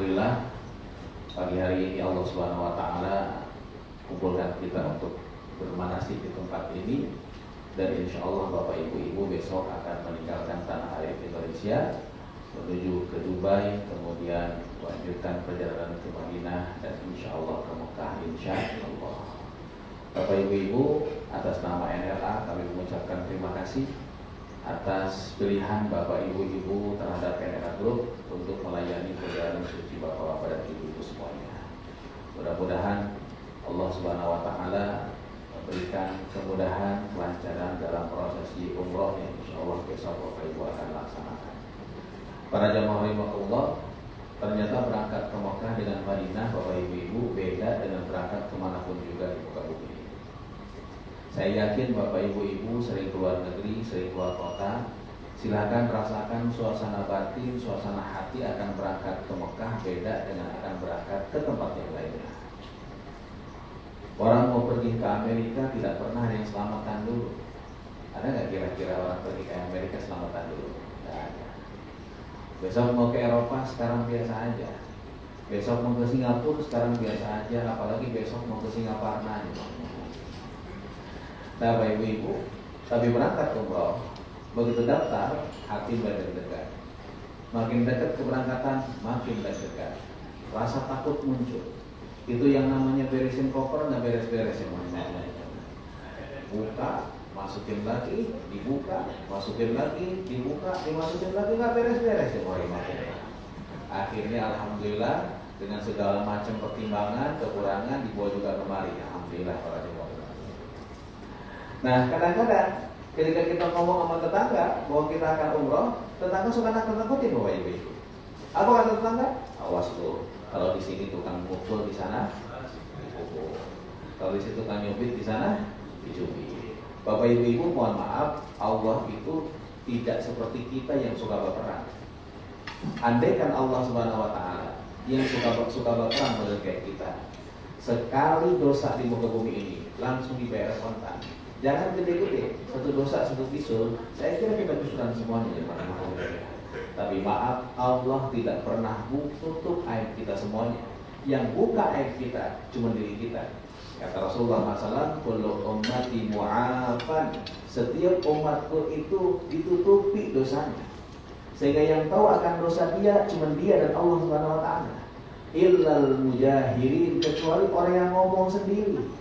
Alhamdulillah pagi hari ini Allah Subhanahu wa taala kumpulkan kita untuk bermanasik di tempat ini, dan insya Allah Bapak Ibu besok akan meninggalkan tanah air Indonesia menuju ke Dubai, kemudian melanjutkan perjalanan ke Madinah, dan insya Allah ke Mekah insya Allah. Bapak Ibu, atas nama NLA kami mengucapkan terima kasih atas pilihan Bapak Ibu terhadap NLA Group untuk melayani perjalanan suci Bapak-Bapak dan Ibu semuanya. Mudah-mudahan Allah Subhanahu wa taala memberikan kemudahan, kelancaran dalam prosesi umroh yang insya Allah besok Bapak Ibu akan laksanakan. Para jamaah rahimahullah, ternyata berangkat ke Mekah dengan Madinah Bapak Ibu beda dengan berangkat kemanapun juga di muka bumi. Saya yakin Bapak Ibu sering keluar negeri, sering keluar kota, silakan rasakan suasana batin, suasana hati akan berangkat ke Mekah beda dengan akan berangkat ke tempat yang lainnya. Orang mau pergi ke Amerika tidak pernah ada yang selamatan dulu. Ada nggak kira-kira orang pergi ke Amerika selamatan dulu? Nggak ada. Besok mau ke Eropa sekarang biasa aja. Besok mau ke Singapura sekarang biasa aja. Apalagi besok mau ke Singaparna. Nah Bapak Ibu, tapi berangkat umroh, begitu daftar, hati mulai dekat. Makin dekat keberangkatan, makin dekat. Rasa takut muncul. Itu yang namanya beresin koper, nggak beres-beres yang mana. Buka, masukin lagi, dibuka, masukin lagi, dibuka, dimasukin lagi, nggak beres-beres yang mana. Akhirnya alhamdulillah dengan segala macam pertimbangan, kekurangan dibawa juga kemari. Alhamdulillah para jemaah. Nah kadang-kadang ketika kita ngomong sama tetangga bahwa kita akan umroh, tetangga suka nakut-nakutin Bapak Ibu. Apa kata tetangga? Awas tuh, kalau di sini tukang mukul, di sana dipukul. Kalau di situ tukang nyubit, di sana dicubit. Bapak Ibu mohon maaf, Allah itu tidak seperti kita yang suka berperang. Andaikan Allah Subhanahu wa taala yang suka berperang model kayak kita, sekali dosa di muka bumi ini langsung dibayar kontan. Jangan gede-gede, satu dosa, satu bisul. Saya kira kita bisulan semuanya ya, tapi maaf, Allah tidak pernah tutup aib kita semuanya. Yang buka aib kita cuma diri kita. Kata Rasulullah SAW, kullu ummati mu'afan. Setiap umatku itu ditutupi dosanya, sehingga yang tahu akan dosa dia cuma dia dan Allah Subhanahu wa taala. Illal mujahirin, kecuali orang yang ngomong sendiri.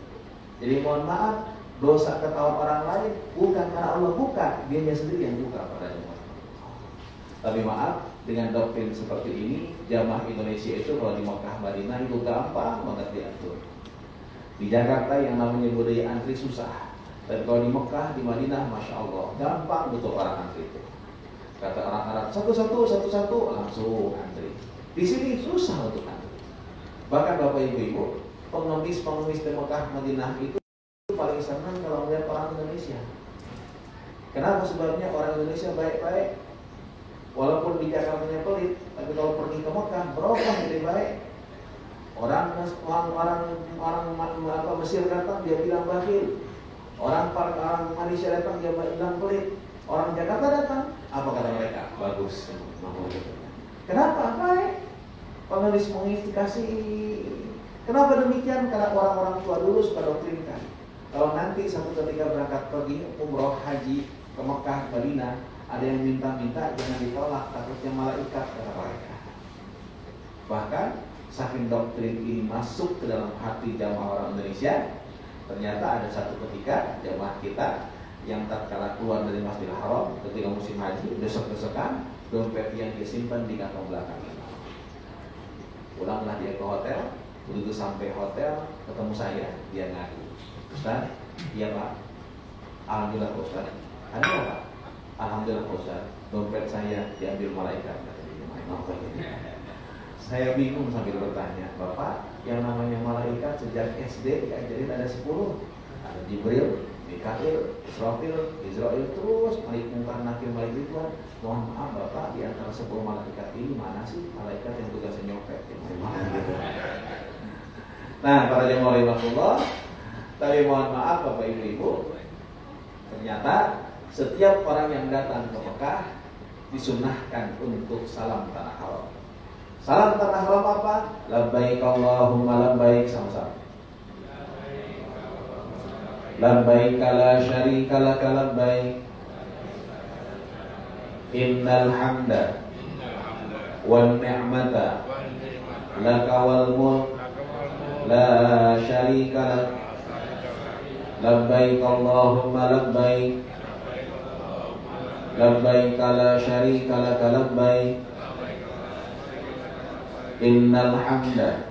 Jadi mohon maaf, dosa ketahuan orang lain bukan karena Allah buka, dianya sendiri yang buka pada jemaah. Tapi maaf, dengan doktrin seperti ini, jamaah Indonesia itu kalau di Mekah Madinah itu gampang banget diatur. Di Jakarta yang namanya budaya antri susah, dan kalau di Mekah, di Madinah, masya Allah, gampang betul orang antri itu. Kata orang Arab, satu-satu langsung antri. Di sini susah untuk antri. Bahkan Bapak Ibu, pengemis di Mekah Madinah itu paling senang kalau melihat orang Indonesia. Kenapa? Sebabnya orang Indonesia baik-baik. Walaupun di Jakartanya pelit, tapi kalau pergi ke Mekah berubah jadi baik. Orang Mesir datang dia bilang bakhil. Orang Malaysia datang dia bilang pelit. Orang Jakarta datang, apa kata mereka? Bagus. Kenapa? Baik. Pengemis menginspirasi. Kenapa demikian? Karena orang-orang tua dulu suka doktrinkan. Kalau nanti satu ketika berangkat pergi umroh haji ke Mekah, Madinah, ada yang minta-minta jangan ditolak, takutnya malaikat kata mereka. Bahkan saking doktrin ini masuk ke dalam hati jamaah orang Indonesia, ternyata ada satu ketika jamaah kita yang tatkala keluar dari Masjidil Haram ketika musim haji, desek-desekan, dompet yang disimpan di kantong belakang. Pulanglah dia ke hotel, begitu sampai hotel ketemu saya, dia ngaku, Ustaz, iya Pak. Alhamdulillah Pak Ustaz. Ada Pak? Alhamdulillah Pak Ustaz. Dompet saya diambil malaikat. Saya bingung sambil bertanya, Bapak, yang namanya malaikat sejak SD diajarin ada 10. Ada Jibril, Mikail, Israfil, terus Malik Munkar Nakir Malik Ridwan. Mohon maaf Bapak, di antara 10 malaikat ini mana sih malaikat yang tugasnya nyopet? Nah, para jemaah rahimahullah, tapi mohon maaf Bapak Ibu, ternyata setiap orang yang datang ke Mekah disunahkan untuk salam tanah haram. Salam tanah haram Labbaik Allahumma labbaik, sama-sama. Labbaik la syarika laka labbaik. Innal hamda wan ni'mata laka wal mulk la syarika lak. Labbaik Allahumma labbaik. Labbaik la syarika laka labbaik. Innal hamda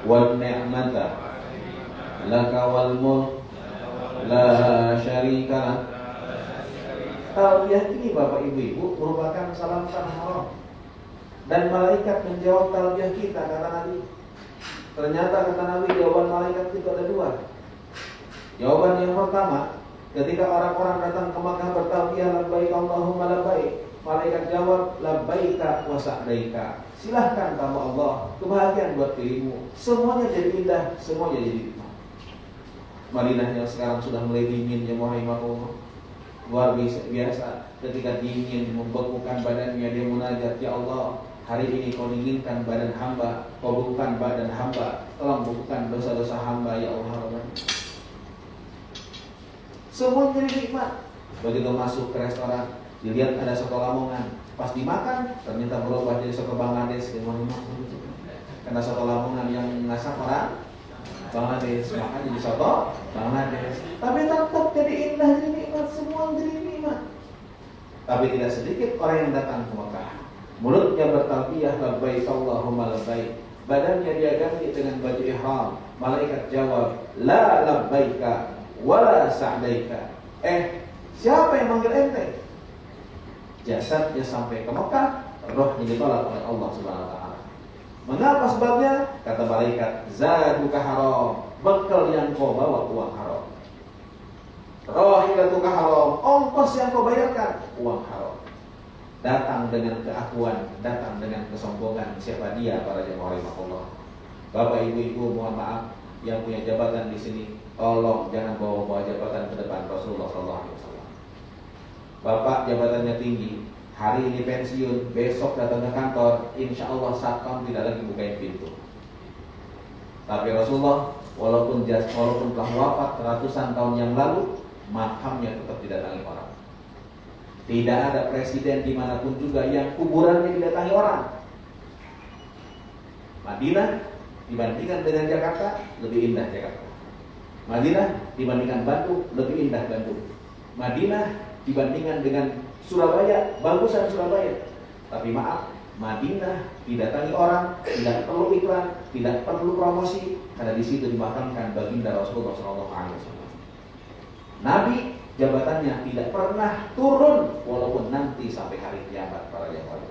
wan ni'mata laka wal mulk la syarika lak. Talbiyah ini Bapak Ibu merupakan salam haram. Dan malaikat menjawab talbiyah kita, kata Nabi. Ternyata kata Nabi jawaban malaikat itu ada dua. Jawaban yang pertama, ketika orang-orang datang ke Makkah bertalbiyah labbaik Allahumma labbaik, malaikat jawab labbaika wa sa'daika. Silahkan kamu Allah, kebahagiaan buat dirimu. Semuanya jadi indah, semuanya jadi nikmat. Madinah yang sekarang sudah mulai dingin ya rahimakumullah. Luar biasa, ketika dingin membekukan badannya dia munajat, ya Allah, hari ini kau dinginkan badan hamba, kau bekukan badan hamba, tolong bekukan dosa-dosa hamba ya Allah. Semua jadi nikmat. Begitu masuk ke restoran, dilihat ada soto Lamongan, pas dimakan ternyata berubah jadi soto Bangladesh. Karena soto Lamongan yang masak orang Bangladesh, maka jadi soto Bangladesh. Tapi tetap jadi indah, jadi nikmat, semua jadi nikmat. Tapi tidak sedikit orang yang datang ke Mekah, mulutnya bertalbiyah labbaik Allahumma labbaik, badannya dia ganti dengan baju ihram. Malaikat jawab la labbaika wala sa'daika. Siapa yang manggil ente? Jasadnya sampai ke Mekah, rohnya ditolak oleh Allah Subhanahu wa taala. Mengapa sebabnya? Kata malaikat, zaduka haram, bekal yang kau bawa uang haram. Rahilatuka haram, ongkos yang kau bayarkan uang haram. Datang dengan keakuan, datang dengan kesombongan. Siapa dia para jemaah rahimahullah? Bapak ibu-ibu mohon maaf yang punya jabatan di sini, tolong jangan bawa-bawa jabatan ke depan Rasulullah SAW. Bapak jabatannya tinggi, hari ini pensiun, besok datang ke kantor, insya Allah satpam tidak lagi bukain pintu. Tapi Rasulullah walaupun telah wafat ratusan tahun yang lalu, makamnya tetap didatangi orang. Tidak ada presiden dimanapun juga yang kuburannya didatangi orang. Madinah dibandingkan dengan Jakarta lebih indah Jakarta. Madinah dibandingkan Bandung lebih indah Bandung. Madinah dibandingkan dengan Surabaya bagusan Surabaya. Tapi maaf, Madinah didatangi orang, tidak perlu iklan, tidak perlu promosi, karena di situ dimakamkan baginda Rasulullah SAW. Nabi jabatannya tidak pernah turun walaupun nanti sampai hari kiamat para jemaah.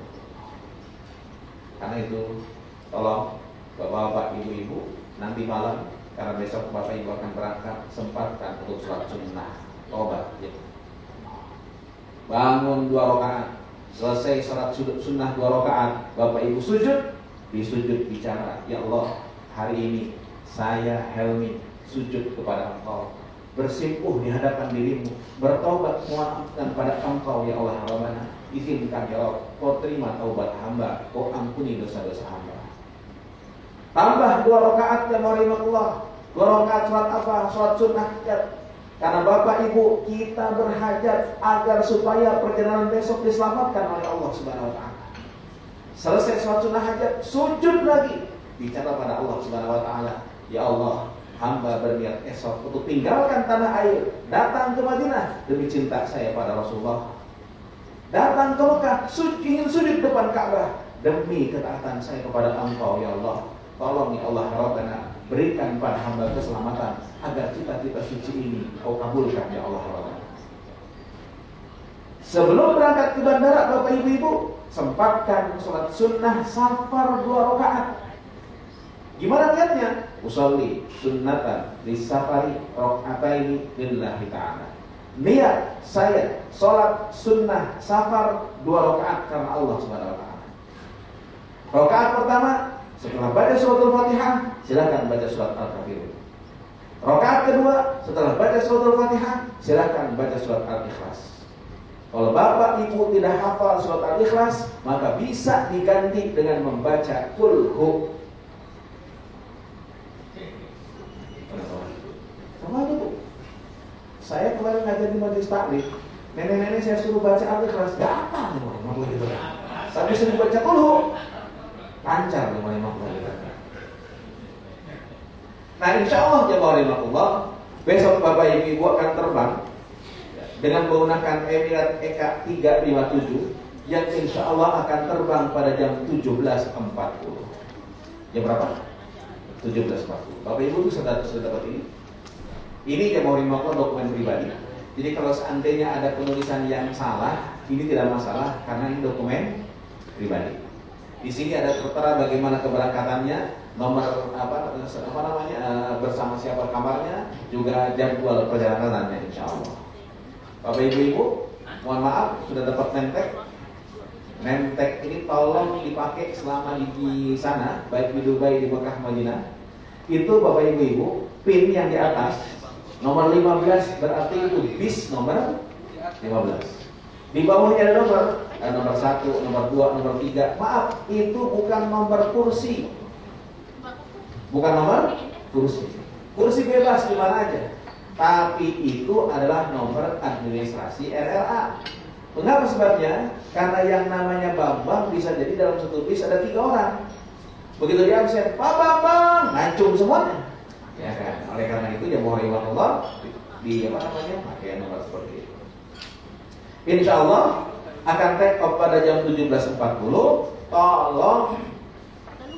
Karena itu tolong bapak-bapak, ibu-ibu, nanti malam karena besok bapak ibu akan berangkat, sempatkan untuk sholat sunnah tobat ya. Bangun 2 rakaat, selesai sholat sunnah 2 rakaat, bapak ibu sujud, di sujud bicara, ya Allah, hari ini saya Helmi sujud kepada Engkau, bersimpuh di hadapan dirimu, bertobat mohon ampun pada Engkau ya Allah Rabbana. Izinkan ya Allah, Kau terima taubat hamba, Kau ampuni dosa-dosa hamba. Tambah 2 rakaat ya Allah. 2 rakaat sholat apa? Sholat sunnah hajat. Karena bapak ibu kita berhajat agar supaya perjalanan besok diselamatkan oleh Allah Subhanahu wa taala. Selesai sholat sunnah hajat, sujud lagi, bicara pada Allah Subhanahu wa taala, ya Allah, hamba berniat esok untuk tinggalkan tanah air, datang ke Madinah demi cinta saya pada Rasulullah. Datang ke Mekah, ingin sujud depan Ka'bah demi ketaatan saya kepada Engkau ya Allah. Tolong ya Allah Rabbana, berikan pada hamba keselamatan agar cita-cita suci ini Kau kabulkan ya Allah Rabbana. Sebelum berangkat ke bandara bapak ibu-ibu, sempatkan sholat sunnah safar 2 rakaat. Gimana niatnya? Usolli sunnatan di safari rakaataini lillahi ta'ala. Niat saya sholat sunnah safar 2 rakaat karena Allah Subhanahu wa taala. Rakaat pertama setelah baca suratul Fatihah, silakan baca surat Al-Kafirun. Rakaat kedua setelah baca suratul Fatihah, silakan baca surat Al-Ikhlas. Kalau bapak ibu tidak hafal surat Al-Ikhlas, maka bisa diganti dengan membaca Qul Hu. Sama aja bu. Saya kemarin ngajar di majelis taklim, nenek-nenek saya suruh baca Al-Ikhlas, gampang gitu. Tapi suruh baca Qul Hu, lancar nih gitu. Nah insya Allah jemaah rahimakumullah, besok bapak ibu akan terbang dengan menggunakan Emirates EK 357 yang insya Allah akan terbang pada jam 17.40. Jam berapa? 17.40. Bapak ibu itu sudah dapat ini. Ini jemaah rahimakumullah dokumen pribadi. Jadi kalau seandainya ada penulisan yang salah, ini tidak masalah karena ini dokumen pribadi. Di sini ada tertera bagaimana keberangkatannya, nomor bersama siapa kamarnya, juga jadwal perjalanannya insya Allah. Bapak ibu-ibu, mohon maaf sudah dapat nemtek. Nemtek ini tolong dipakai selama di sana, baik di Dubai, di Mekah, Madinah. Itu bapak ibu-ibu, pin yang di atas nomor 15 berarti itu bis nomor 15. Di bawahnya ada nomor 1, nomor 2, nomor 3. Maaf, itu bukan nomor kursi. Bukan nomor kursi. Kursi bebas di mana aja. Tapi itu adalah nomor administrasi RLA. Mengapa sebabnya? Karena yang namanya Bambang bisa jadi dalam satu bis ada 3 orang. Begitu dia absen, Pak Bambang, ngacung semuanya. Ya kan? Oleh karena itu ya mohon Allah pakai nomor seperti itu. Insya Allah akan take off pada jam 17.40. Tolong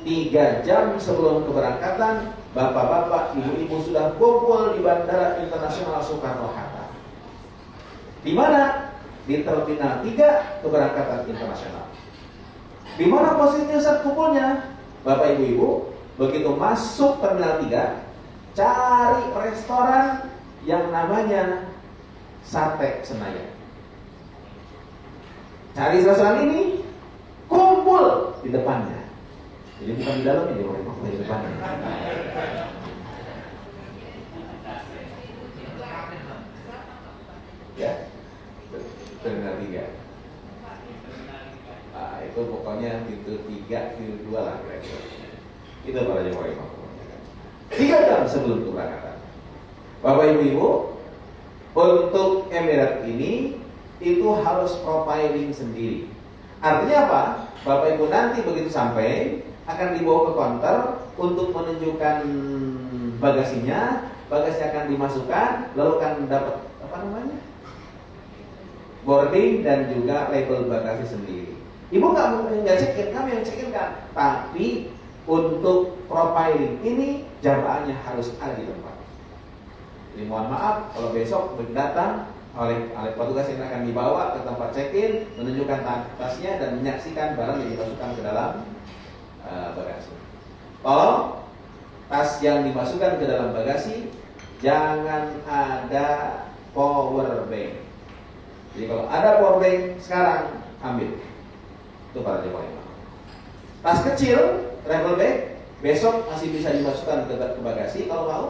3 jam sebelum keberangkatan, bapak-bapak, ibu-ibu sudah kumpul di Bandara Internasional Soekarno-Hatta. Di mana? Di Terminal 3 keberangkatan internasional. Di mana posisinya saat kumpulnya? Bapak ibu-ibu, begitu masuk Terminal 3, cari restoran yang namanya Sate Senayan. Cari restoran ini, kumpul di depannya. Jadi bukan di dalamnya, di depannya. Ya, Terminal 3. Nah, itu pokoknya pintu 3, pintu 2 lah kira-kira. Itu para jemaah. 3 jam sebelum keberangkatan. Bapak ibu-ibu, untuk Emirates ini itu harus profiling sendiri. Artinya apa? Bapak ibu nanti begitu sampai akan dibawa ke counter untuk menunjukkan bagasinya, bagasi akan dimasukkan, lalu akan dapat boarding dan juga label bagasi sendiri. Ibu nggak check-in, kami yang check-in kan, tapi untuk profiling ini jamaahnya harus ada di tempat. Jadi mohon maaf kalau besok datang oleh petugas yang akan dibawa ke tempat check-in, menunjukkan tasnya dan menyaksikan barang yang dimasukkan ke dalam bagasi. Tolong tas yang dimasukkan ke dalam bagasi jangan ada power bank. Jadi kalau ada power bank sekarang ambil. Itu para jemaah. Tas kecil travel bag besok masih bisa dimasukkan ke bagasi kalau mau.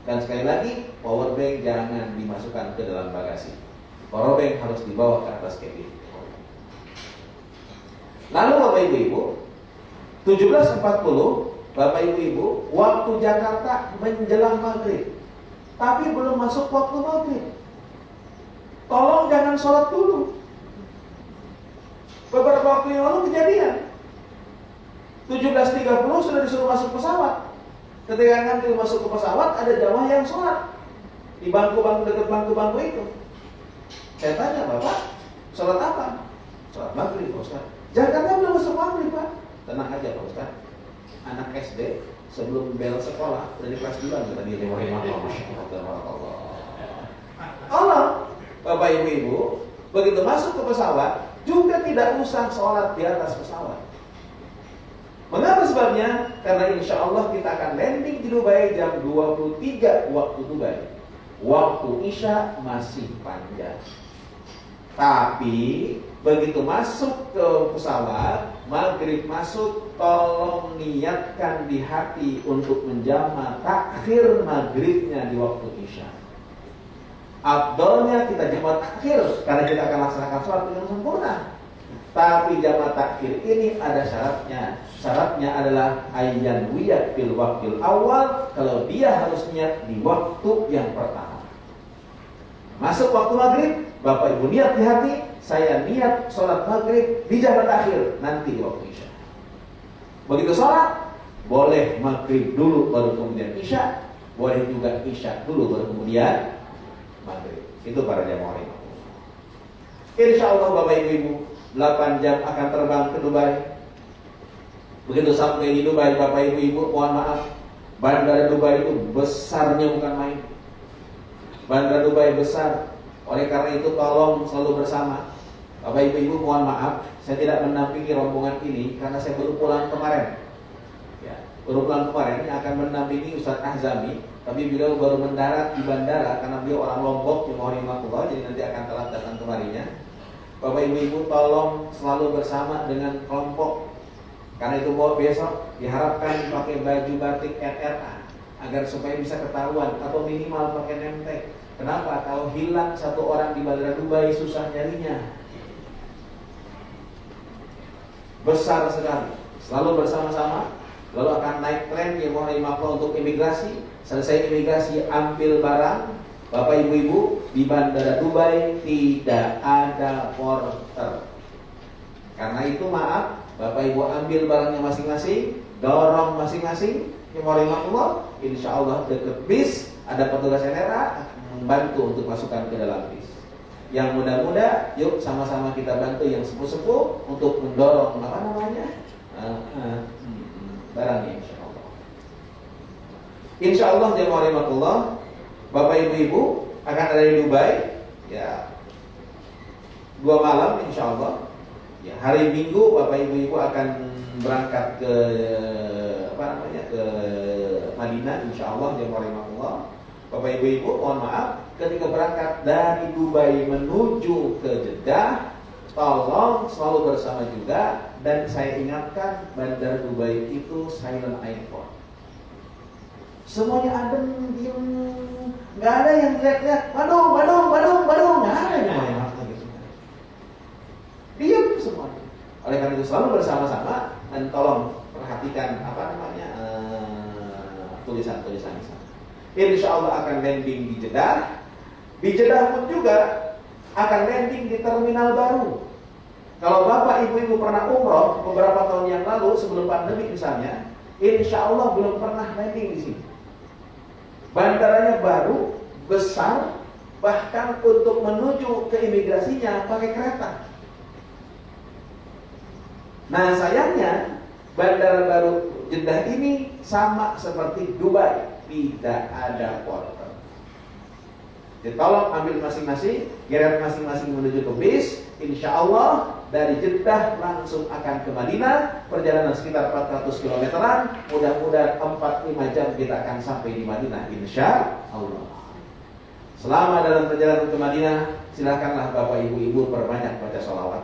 Dan sekali lagi power bank jangan dimasukkan ke dalam bagasi. Power bank harus dibawa ke atas cabin. Lalu Bapak Ibu, 17.40 Bapak Ibu, waktu Jakarta menjelang maghrib, tapi belum masuk waktu maghrib. Tolong jangan sholat dulu. Beberapa waktu yang lalu kejadian 17.30 sudah disuruh masuk pesawat. Ketika nanti masuk ke pesawat ada jamaah yang sholat di bangku-bangku dekat bangku-bangku itu. Saya tanya, Bapak sholat apa? Sholat maghrib Pak Ustaz. Jakarta belum masuk maghrib Pak. Tenang aja Pak Ustaz. Anak SD sebelum bel sekolah dari kelas 2 tadi Allah. Bapak ibu-ibu, begitu masuk ke pesawat juga tidak usah sholat di atas pesawat. Mengapa sebabnya? Karena insya Allah kita akan landing di Dubai jam 23 waktu Dubai. Waktu Isya masih panjang. Tapi begitu masuk ke pesawat, maghrib masuk, tolong niatkan di hati untuk menjama takhir maghribnya di waktu Isya. Afdolnya kita jamaah takhir karena kita akan laksanakan sholat dengan sempurna. Tapi jamaah takhir ini ada syaratnya. Syaratnya adalah ayyan wiyat fil waqtil awal, kalau dia harus niat di waktu yang pertama. Masuk waktu maghrib, Bapak Ibu niat di hati, saya niat sholat maghrib di jamaah takhir nanti di waktu isya. Begitu sholat, boleh maghrib dulu baru kemudian isya, boleh juga isya dulu baru kemudian maghrib. Itu para jamaah ini. Insya Allah Bapak Ibu 8 jam akan terbang ke Dubai. Begitu sampai di Dubai, Bapak Ibu, mohon maaf, bandara Dubai itu besarnya bukan main. Bandara Dubai besar. Oleh karena itu tolong selalu bersama. Bapak Ibu, mohon maaf, saya tidak mendampingi rombongan ini karena saya baru pulang kemarin. Ya, baru pulang kemarin, ini akan mendampingi Ustaz Ahzami. Tapi beliau baru mendarat di bandara karena beliau orang Lombok, Jum'ahimahullah, jadi nanti akan telat datang kemarinya. Bapak Ibu tolong selalu bersama dengan kelompok. Karena itu besok diharapkan pakai baju batik NRA agar supaya bisa ketahuan atau minimal pakai name tag. Kenapa? Kalau hilang satu orang di bandara Dubai susah nyarinya. Besar sekali. Selalu bersama-sama. Lalu akan naik tren yang mau untuk imigrasi. Selesai imigrasi ambil barang. Bapak Ibu di bandara Dubai tidak ada porter. Karena itu maaf, Bapak Ibu ambil barangnya masing-masing, dorong masing-masing. Insya Allah dekat bis ada petugas NRA membantu untuk masukkan ke dalam bis. Yang muda-muda, yuk sama-sama kita bantu yang sepuh-sepuh untuk mendorong barangnya. Insya Allah jemaah Bapak Ibu akan ada di Dubai, ya 2 malam insya Allah. Ya, hari Minggu Bapak Ibu akan berangkat ke ke Madinah insya Allah jemaah. Bapak Ibu mohon maaf, ketika berangkat dari Dubai menuju ke Jeddah, tolong selalu bersama juga. Dan saya ingatkan, bandara Dubai itu silent airport. Semuanya adem, diem, nggak ada yang lihat-lihat, Badung, nggak ada yang gitu. Diam semuanya. Oleh karena itu selalu bersama-sama dan tolong perhatikan tulisan-tulisan di sana. Insya Allah akan landing di Jeddah. Di Jeddah pun juga akan landing di terminal baru. Kalau Bapak Ibu pernah umroh beberapa tahun yang lalu sebelum pandemi misalnya, insya Allah belum pernah landing di sini. Bandaranya baru, besar, bahkan untuk menuju ke imigrasinya pakai kereta. Nah sayangnya bandara baru Jeddah ini sama seperti Dubai, tidak ada porter. Jadi tolong ambil masing-masing, geret masing-masing menuju ke bis. Insya Allah dari Jeddah langsung akan ke Madinah, perjalanan sekitar 400 kilometeran. Mudah-mudahan 4-5 jam kita akan sampai di Madinah insya Allah. Selama dalam perjalanan ke Madinah, silakanlah Bapak Ibu perbanyak baca sholawat.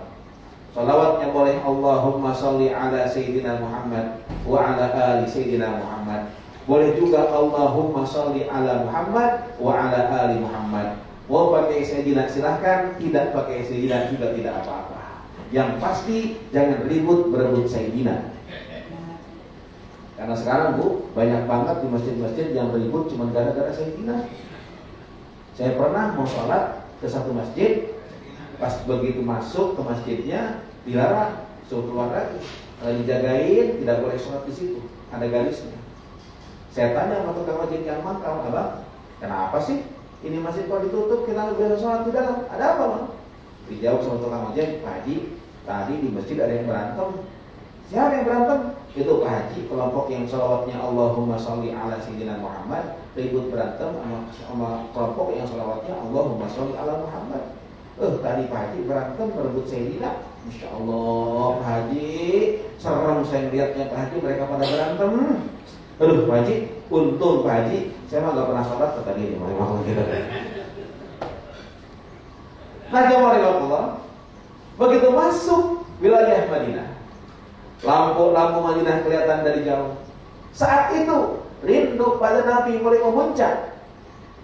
Sholawatnya boleh Allahumma sholli ala Sayyidina Muhammad wa ala ali Sayyidina Muhammad. Boleh juga Allahumma sholli ala Muhammad wa ala ali Muhammad. Mau pakai Sayyidina silahkan, tidak pakai Sayyidina juga tidak apa-apa. Yang pasti jangan ribut berebut Sayyidina. Karena sekarang Bu, banyak banget di masjid-masjid yang ribut cuma gara-gara Sayyidina. Saya pernah mau sholat ke satu masjid, pas begitu masuk ke masjidnya dilarang, suruh keluar lagi. Kalau dijagain tidak boleh sholat di situ, ada garisnya. Saya tanya sama tukang masjid yang mangkal, Abang, kenapa sih ini masjid kalau ditutup kita nggak bisa sholat di dalam? Ada apa Bang? Dijawab sama tukang masjid, Pak Haji, tadi di masjid ada yang berantem. Siapa yang berantem? Itu Pak Haji, kelompok yang sholawatnya Allahumma sholli ala Sayyidina Muhammad, ribut berantem sama kelompok yang sholawatnya Allahumma sholli ala Muhammad. Tadi Pak Haji berantem berebut Sayyidina. Masya Allah Pak Haji, serem saya melihatnya Pak Haji, mereka pada berantem. Aduh Pak Haji, untung Pak Haji, saya mah gak pernah sholat kata dia. Nah jemaah, begitu masuk wilayah Madinah, lampu-lampu Madinah kelihatan dari jauh. Saat itu rindu pada Nabi mulai memuncak.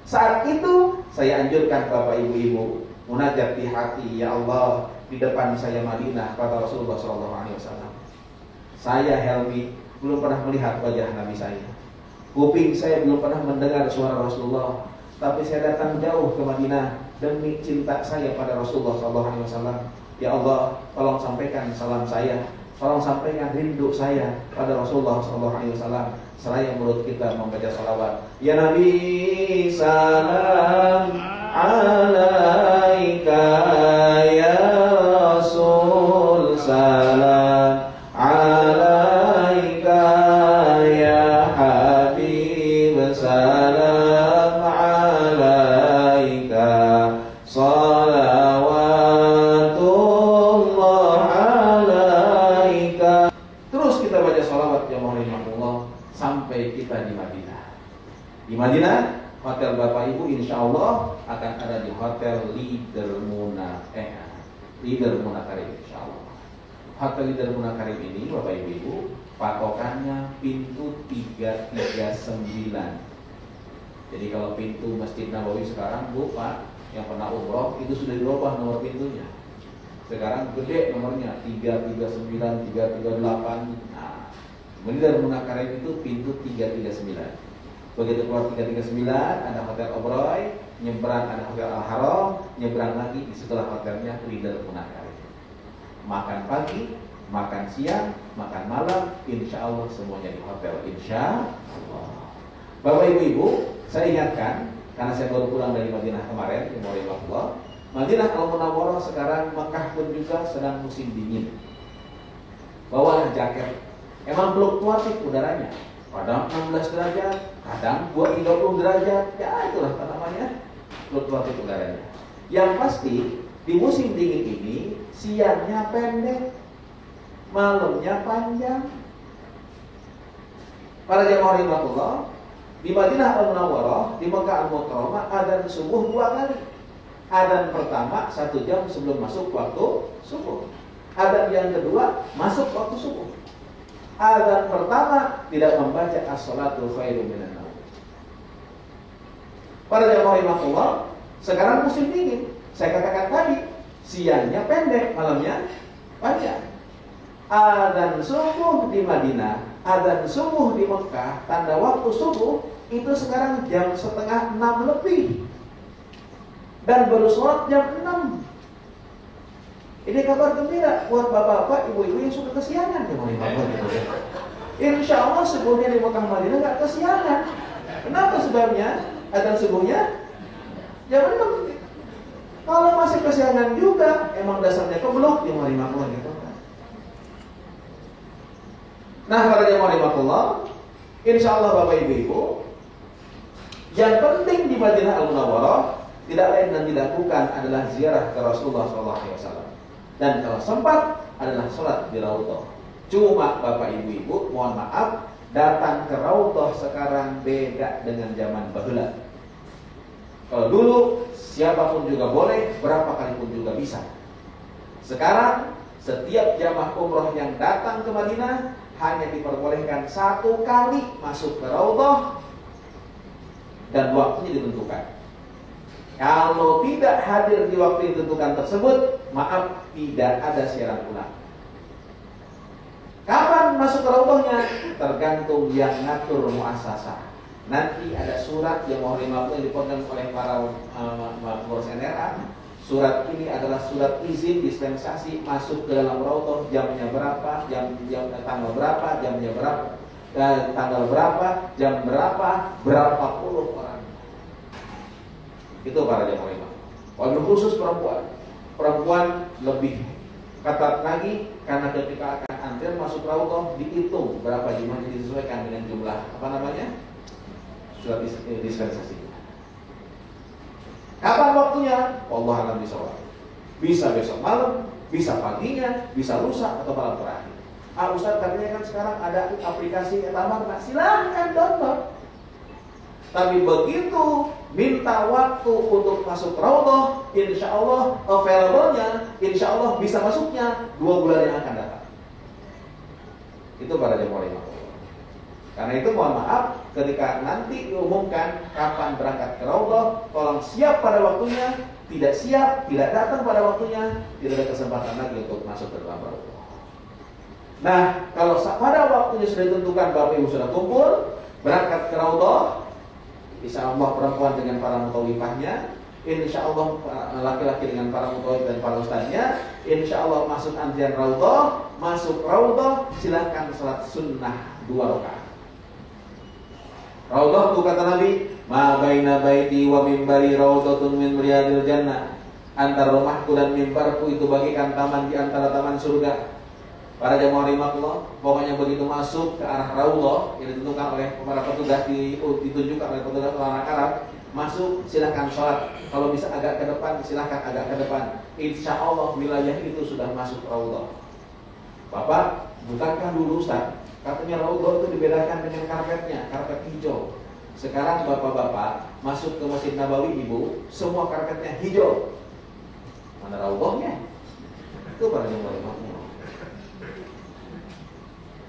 Saat itu saya anjurkan Bapak Ibu-ibu munajat di hati, ya Allah, di depan saya Madinah, kata Rasulullah SAW. Saya Helmi belum pernah melihat wajah Nabi saya. Kuping saya belum pernah mendengar suara Rasulullah. Tapi saya datang jauh ke Madinah demi cinta saya pada Rasulullah SAW. Ya Allah, tolong sampaikan salam saya, tolong sampaikan rindu saya pada Rasulullah SAW. Seraya mulut kita membaca salawat. Ya Nabi, salam alaika, ya Rasul, salam alaika, ya Habib, salam alaika, salawatullah alaika. Terus kita baca salawat ya rahimahullah sampai kita di Madinah. Di Madinah, hotel Bapak Ibu insya Allah akan ada di Hotel Leader Muna Karim insya Allah. Hotel Leader Muna Karim ini Bapak Ibu, patokannya pintu 339. Jadi kalau pintu Masjid Nabawi sekarang Bu Pak yang pernah umroh itu sudah dirubah nomor pintunya. Sekarang gede nomornya 339, 338. Nah, Leader Muna Karim itu pintu 339. Begitu keluar 339 ada Hotel Obroy, nyebrang ada Hotel Al-Haram, nyebrang lagi di setelah hotelnya Leader Muna Karim. Makan pagi, makan siang, makan malam, insya Allah semuanya di hotel, insya Allah. Bapak Ibu, saya ingatkan karena saya baru pulang dari Madinah kemarin, di Allah. Madinah Al-Munawwarah sekarang, Mekah pun juga sedang musim dingin. Bawalah jaket. Emang fluktuatif udaranya. Kadang 16 derajat, kadang 30 derajat, ya itulah namanya fluktuatif udaranya. Yang pasti di musim dingin ini siangnya pendek, malamnya panjang. Para jamaah rahimahullah, di Madinah Al-Munawwarah, di Mekah Al-Mukarramah adzan subuh 2 kali. Adzan pertama 1 jam sebelum masuk waktu subuh. Adzan yang kedua masuk waktu subuh. Adzan pertama tidak membaca as-salatu khairum minan naum. Para jamaah rahimahullah, sekarang musim dingin. Saya katakan tadi, siangnya pendek, malamnya panjang. Adzan subuh di Madinah, adzan subuh di Mekah, tanda waktu subuh itu sekarang jam 5:30 lebih. Dan baru sholat jam 6. Ini kabar gembira buat bapak-bapak, ibu-ibu yang suka kesiangan. Insya Allah subuhnya di Mekah Madinah nggak kesiangan. Kenapa sebabnya? Adzan subuhnya jam 6. Kalau masih kesiangan juga, emang dasarnya keblok di Madinah gitu. Nah, para jamaah rahimahullah, insya Allah bapak ibu-ibu, yang penting di Madinah Al-Munawwarah tidak lain dan tidak bukan adalah ziarah ke Rasulullah SAW. Dan kalau sempat adalah sholat di Raudhah. Cuma bapak ibu-ibu, mohon maaf, datang ke Raudhah sekarang beda dengan zaman baheula. Kalau dulu siapapun juga boleh, berapa kali pun juga bisa. Sekarang setiap jamaah umroh yang datang ke Madinah hanya diperbolehkan 1 kali masuk ke Raudhah dan waktunya ditentukan. Kalau tidak hadir di waktu yang ditentukan tersebut, maaf, tidak ada siaran ulang. Kapan masuk ke Raudhahnya? Tergantung yang ngatur muassasah. Nanti ada surat yang mohon maaf yang dipegang oleh para pengurus NRA. Surat ini adalah surat izin dispensasi masuk ke dalam Raudhah, jamnya berapa, tanggal berapa, jamnya berapa, tanggal berapa, jam berapa puluh orang. Itu para jamaah imam. Wabil khusus perempuan lebih ketat lagi karena ketika akan antre masuk Raudhah dihitung berapa jumlahnya disesuaikan dengan jumlah surat dispensasi. Kapan waktunya? Allah alam bisawab. Bisa besok malam, bisa paginya, bisa lusa atau malam terakhir. Ustaz katanya kan sekarang ada aplikasi Etamar, silahkan download. Tapi begitu minta waktu untuk masuk Raudhah, insya Allah available-nya, insya Allah bisa masuknya 2 bulan yang akan datang. Itu para jamaah imam. Karena itu mohon maaf, ketika nanti diumumkan kapan berangkat ke Raudhah, tolong siap pada waktunya. Tidak siap, tidak datang pada waktunya, tidak ada kesempatan lagi untuk masuk ke dalam Raudhah. Nah, kalau pada waktunya sudah ditentukan, Bapak Ibu sudah kumpul, berangkat ke Raudhah, insya Allah perempuan dengan para mutawifahnya, insya Allah laki-laki dengan para mutawif dan para ustadznya, insya Allah masuk antrian Raudhah, masuk Raudhah, silahkan salat sunnah 2 rakaat. Raudhah itu kata Nabi, ma baina baiti wa mimbari raudhatun min riyadil jannah. Antara rumahku dan mimbarku itu bagikan taman di antara taman surga. Para jamaah rahimakumullah, pokoknya begitu masuk ke arah Raudhah yang ditentukan oleh para petugas, ditunjukkan oleh petugas orang Arab, masuk silahkan sholat. Kalau bisa agak ke depan, silahkan agak ke depan. Insya Allah wilayah itu sudah masuk Raudhah. Bapak, bukankah dulu Ustaz, katanya Raudhah itu dibedakan dengan karpetnya, karpet hijau. Sekarang bapak-bapak masuk ke Masjid Nabawi, ibu, semua karpetnya hijau. Mana Raudhahnya? Itu para jamaah rahimakumullah.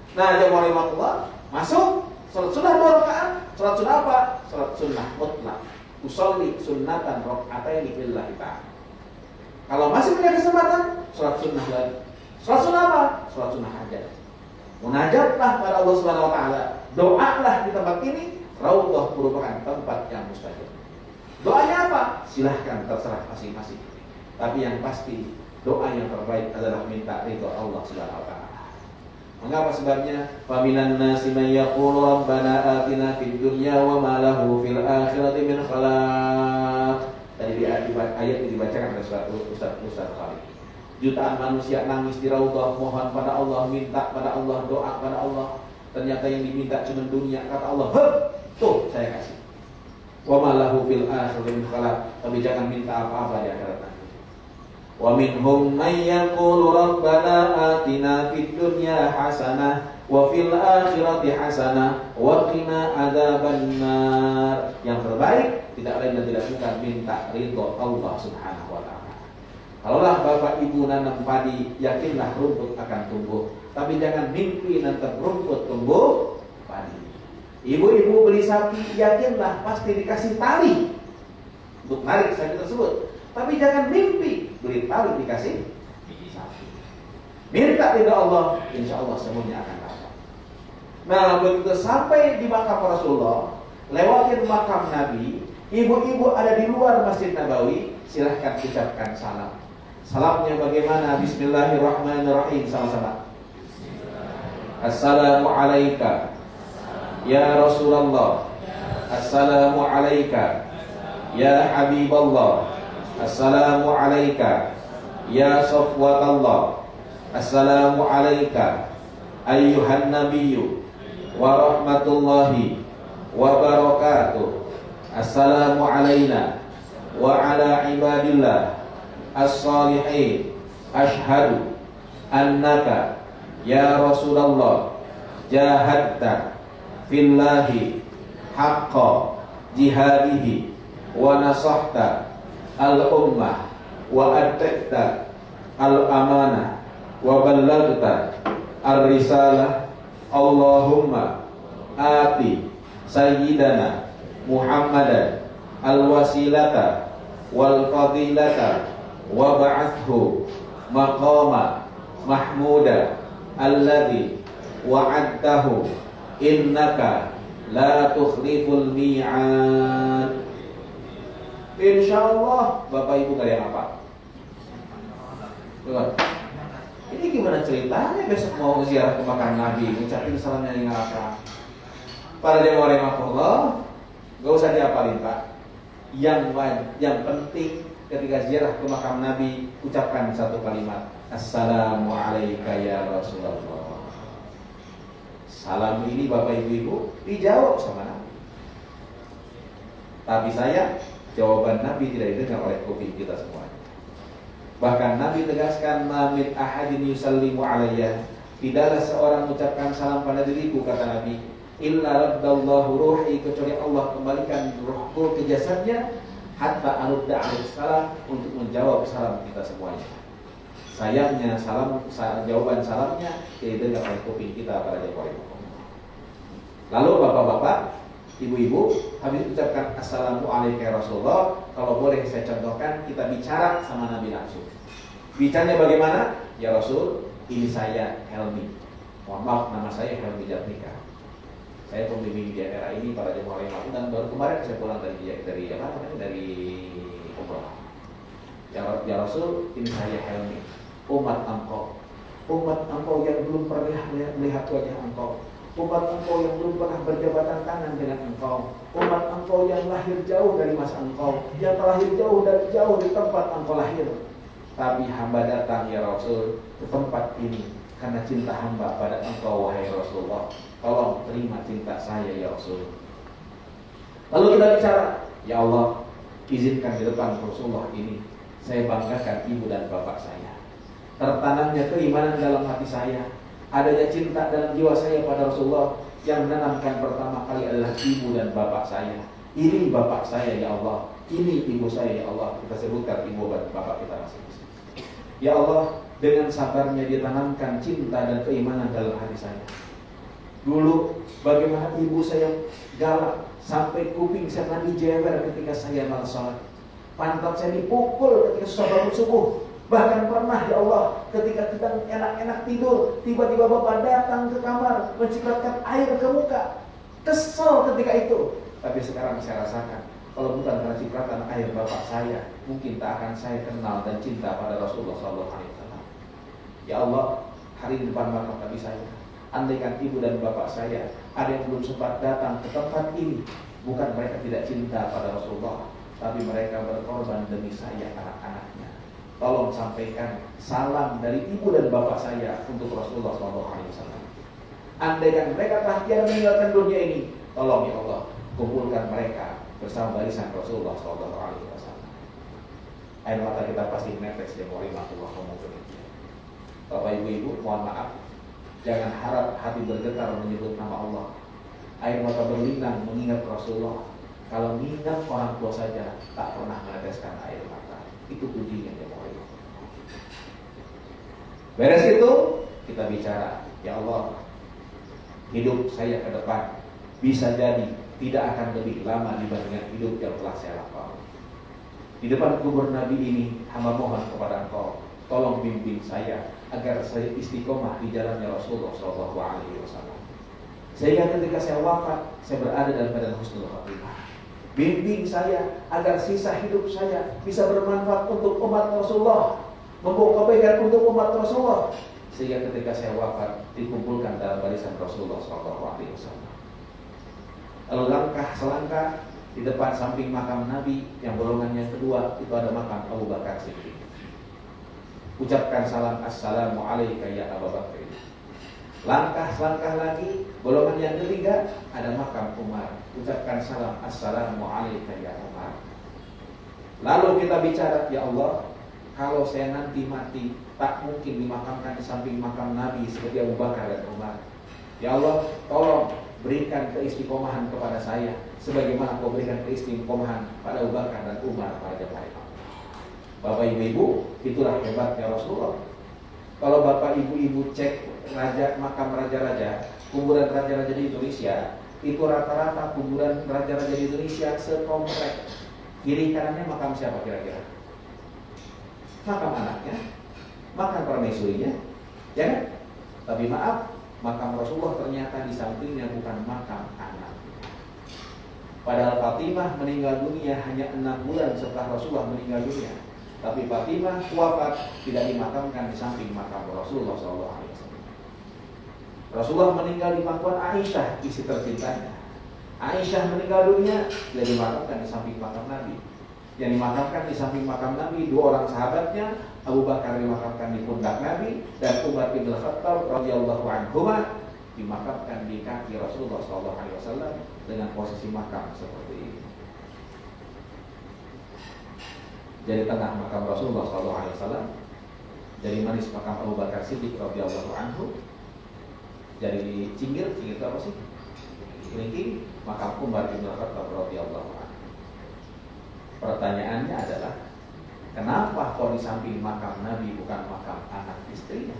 Nah, jamaah rahimakumullah, masuk salat sunnah 2 rakaat. Salat sunnah apa? Salat sunnah mutlak. Usolli sunnatan raka'ataini lillahi ta'ala. Kalau masih punya kesempatan, salat sunnah lagi. Salat sunnah apa? Salat sunnah hajat. Munajatlah pada Allah Subhanahu wa taala. Doalah di tempat ini. Raudhah merupakan tempat yang mustajab. Doanya apa? Silahkan terserah masing-masing. Tapi yang pasti doa yang terbaik adalah minta ridho Allah Subhanahu wa taala. Mengapa sebabnya? Faminan nasi may yaqulu rabbana atina fid dunya wa ma lahu fil akhirati min khalaq. Tadi di ayat ini dibacakan oleh Ustaz Khalid. Jutaan manusia nangis di Raudhah, mohon pada Allah, minta pada Allah, doa pada Allah. Ternyata yang diminta cuma dunia. Kata Allah, tuh saya kasih. Wa ma lahu fil akhirati min khalaq. Tapi jangan minta apa-apa di akhirat nanti. Wa minhum may yaqulu rabbana atina fid dunya hasanah wa fil akhirati hasanah wa qina adzabannar. Yang terbaik tidak lain dan tidak bukan minta ridho Allah Subhanahu wa taala. Kalaulah Bapak Ibu nanam padi, yakinlah rumput akan tumbuh. Tapi jangan mimpi nanti rumput tumbuh padi. Ibu-ibu beli sapi, yakinlah pasti dikasih tali untuk narik sapi tersebut. Tapi jangan mimpi beli tali dikasih sapi. Minta ridha Allah, insya Allah semuanya akan dapat. Nah, begitu sampai di makam Rasulullah, lewatin makam Nabi, ibu-ibu ada di luar Masjid Nabawi, silahkan ucapkan salam. Salamnya bagaimana? Bismillahirrahmanirrahim. Sama-sama. Assalamu alayka ya Rasulullah. Assalamu alayka ya Habiballah. Assalamu alayka ya Safwatallah. Assalamu alayka ayyuhan nabiyyu wa rahmatullahi wa barakatuh. Assalamu alayna wa ala ibadillah as-salihin. Ashhadu annaka ya Rasulullah jahadta fillahi haqqa jihadihi wa nasahta al-ummah wa adda'ta al-amanah wa ballagta ar-risalah. Allahumma ati sayyidana Muhammadan al-wasilata wal fadilata wa ba'athu maqama mahmuda alladhi wa'adtahu innaka la tukhliful mi'ad. Insyaallah Bapak Ibu kalian apa? Tuh. Ini gimana ceritanya besok mau ziarah ke makam Nabi, ngucapin salamnya yang apa? Para jemaah rahimakumullah, enggak usah diapalin, Pak. Yang penting ketika ziarah ke makam Nabi, ucapkan satu kalimat, Assalamu alayka ya Rasulullah. Salam ini Bapak Ibu dijawab sama Nabi. Tapi jawaban Nabi tidak didengar oleh kuping kita semuanya. Bahkan Nabi tegaskan, ma min ahadin yusallimu alayya, tidaklah seorang mengucapkan salam pada diriku, kata Nabi, illa raddallahu ruhi, kecuali Allah kembalikan ruhku ke jasadnya, hatta arudda alaihi salam, untuk menjawab salam kita semuanya. Sayangnya jawaban salamnya tidak didengar oleh kuping kita pada jemaah. Lalu bapak-bapak, ibu-ibu, habis ucapkan Assalamualaikum ya Rasulullah, kalau boleh saya contohkan, kita bicara sama Nabi langsung. Bicaranya bagaimana? Ya Rasul, ini saya Helmi. Mohon maaf, nama saya Helmi Jatnika. Saya pembimbing di daerah ini pada jemaah yang lalu, dan baru kemarin saya pulang dari umrah. Ya Rasul, ini saya Helmi, umat engkau yang belum pernah melihat wajah engkau, umat engkau yang belum pernah berjabatan tangan dengan engkau, umat engkau yang lahir jauh dari masa engkau, yang terlahir jauh di tempat engkau lahir. Tapi hamba datang ya Rasul ke tempat ini karena cinta hamba pada engkau wahai Rasulullah. Tolong terima cinta saya ya Rasul. Lalu kita bicara, ya Allah, izinkan di depan Rasulullah ini saya banggakan ibu dan bapak saya. Tertanamnya keimanan dalam hati saya, adanya cinta dalam jiwa saya pada Rasulullah. Yang menanamkan pertama kali adalah ibu dan bapak saya. Ini bapak saya ya Allah, ini ibu saya ya Allah. Kita sebutkan ibu dan bapak kita masing-masing. Ya Allah, dengan sabarnya ditanamkan cinta dan keimanan dalam hati saya. Dulu bagaimana ibu saya galak sampai kuping saya dijewer ketika saya malas sholat. Pantat saya dipukul ketika susah bangun subuh. Bahkan pernah ya Allah, ketika kita enak-enak tidur, tiba-tiba bapak datang ke kamar mencipratkan air ke muka. Kesel ketika itu. Tapi sekarang saya rasakan, kalau bukan karena cipratan air bapak saya, mungkin tak akan saya kenal dan cinta pada Rasulullah SAW. Ya Allah, hari di depan makam Nabi saya, andaikan ibu dan bapak saya ada yang belum sempat datang ke tempat ini, bukan mereka tidak cinta pada Rasulullah, tapi mereka berkorban demi saya anak-anaknya. Tolong sampaikan salam dari ibu dan bapak saya untuk Rasulullah SAW. Andaikan mereka telah tiada meninggalkan dunia ini, tolong ya Allah, kumpulkan mereka bersama barisan Rasulullah SAW. Air mata kita pasti menetes dan warahmatullahi wabarakatuh. Bapak ibu-ibu, mohon maaf, jangan harap hati bergetar menyebut nama Allah. Air mata berlinang mengingat Rasulullah. Kalau mengingat orang tua saja tak pernah meneteskan air mata. Itu ujinya ya Allah. Beres itu kita bicara, ya Allah, hidup saya ke depan bisa jadi tidak akan lebih lama dibandingkan hidup yang telah saya lakukan. Di depan kubur Nabi ini, hamba mohon kepada Engkau, tolong bimbing saya agar saya istiqomah di jalannya Rasulullah SAW. Sehingga ketika saya wafat, saya berada dalam keadaan husnul khatimah. Bimbing saya agar sisa hidup saya bisa bermanfaat untuk umat Rasulullah, membawa kebaikan untuk umat Rasulullah, sehingga ketika saya wafat dikumpulkan dalam barisan Rasulullah SAW. Lalu langkah selangkah di depan samping makam Nabi yang golongannya kedua itu ada makam Abu Bakar Siddiq. Ucapkan salam Assalamualaikum ya Abu Bakar. Langkah selangkah lagi golongan yang ketiga ada makam Umar. Ucapkan salam Assalamualaikum ya Umar. Lalu kita bicara, ya Allah, kalau saya nanti mati tak mungkin dimakamkan di samping makam Nabi seperti Abu Bakar dan Umar. Ya Allah, tolong berikan keistiqomahan kepada saya sebagaimana Kau berikan keistiqomahan pada Abu Bakar dan Umar pada zaman itu. Bapak ibu-ibu, itulah hebatnya Rasulullah. Kalau bapak ibu-ibu cek makam raja-raja, kuburan raja-raja di Indonesia, itu rata-rata kuburan raja-raja di Indonesia sekomplek. Kiri kanannya makam siapa kira-kira? Makam anaknya, makam permaisurinya, ya kan? Tapi maaf, makam Rasulullah ternyata di sampingnya bukan makam anak. Padahal Fatimah meninggal dunia hanya 6 bulan setelah Rasulullah meninggal dunia. Tapi Fatimah wafat tidak dimakamkan di samping makam Rasulullah SAW. Rasulullah meninggal di pangkuan Aisyah, istri tercintanya. Aisyah meninggal dunia tidak dimakamkan di samping makam Nabi. Yang dimakamkan di samping makam Nabi 2 orang sahabatnya, Abu Bakar dimakamkan di pundak Nabi dan Umar bin Khattab radhiyallahu anhu dimakamkan di kaki Rasulullah SAW dengan posisi makam seperti ini. Jadi tengah makam Rasulullah SAW, jadi manis makam Abu Bakar Siddiq radhiyallahu anhu, jadi cinggir itu apa sih? Kelingking makam Umar bin Khattab radhiyallahu anhu. Pertanyaannya adalah, kenapa kok di samping makam Nabi bukan makam anak istrinya?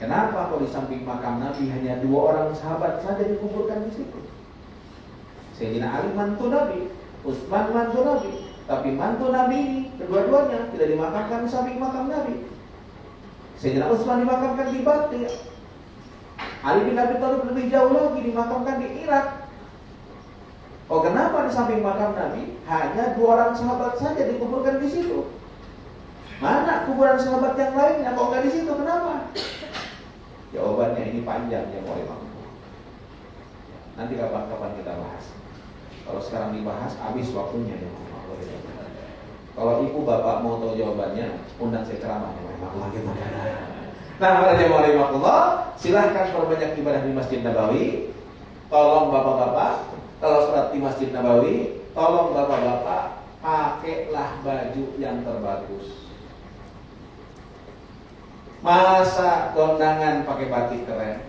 Kenapa kalau di samping makam Nabi hanya 2 orang sahabat saja dikuburkan di situ? Sayyidina Ali mantu Nabi, Utsman mantu Nabi, tapi mantu Nabi ini kedua-duanya tidak dimakamkan di samping makam Nabi. Sayyidina Utsman dimakamkan di Baqi'. Ali bin Abi Thalib lebih jauh lagi dimakamkan di Irak. Oh, kenapa di samping makam Nabi hanya 2 orang sahabat saja dikuburkan di situ? Mana kuburan sahabat yang lainnya kok nggak di situ? Kenapa? Jawabannya ini panjang ya, mohon maaf. Nanti kapan-kapan kita bahas. Kalau sekarang dibahas habis waktunya ya. Kalau ibu bapak mau tahu jawabannya, undang saya ceramah ya. Nah, para jemaah rahimakumullah, silahkan perbanyak ibadah di Masjid Nabawi. Tolong bapak-bapak, kalau sholat di Masjid Nabawi, tolong bapak-bapak pakailah baju yang terbagus. Masa kondangan pakai batik keren,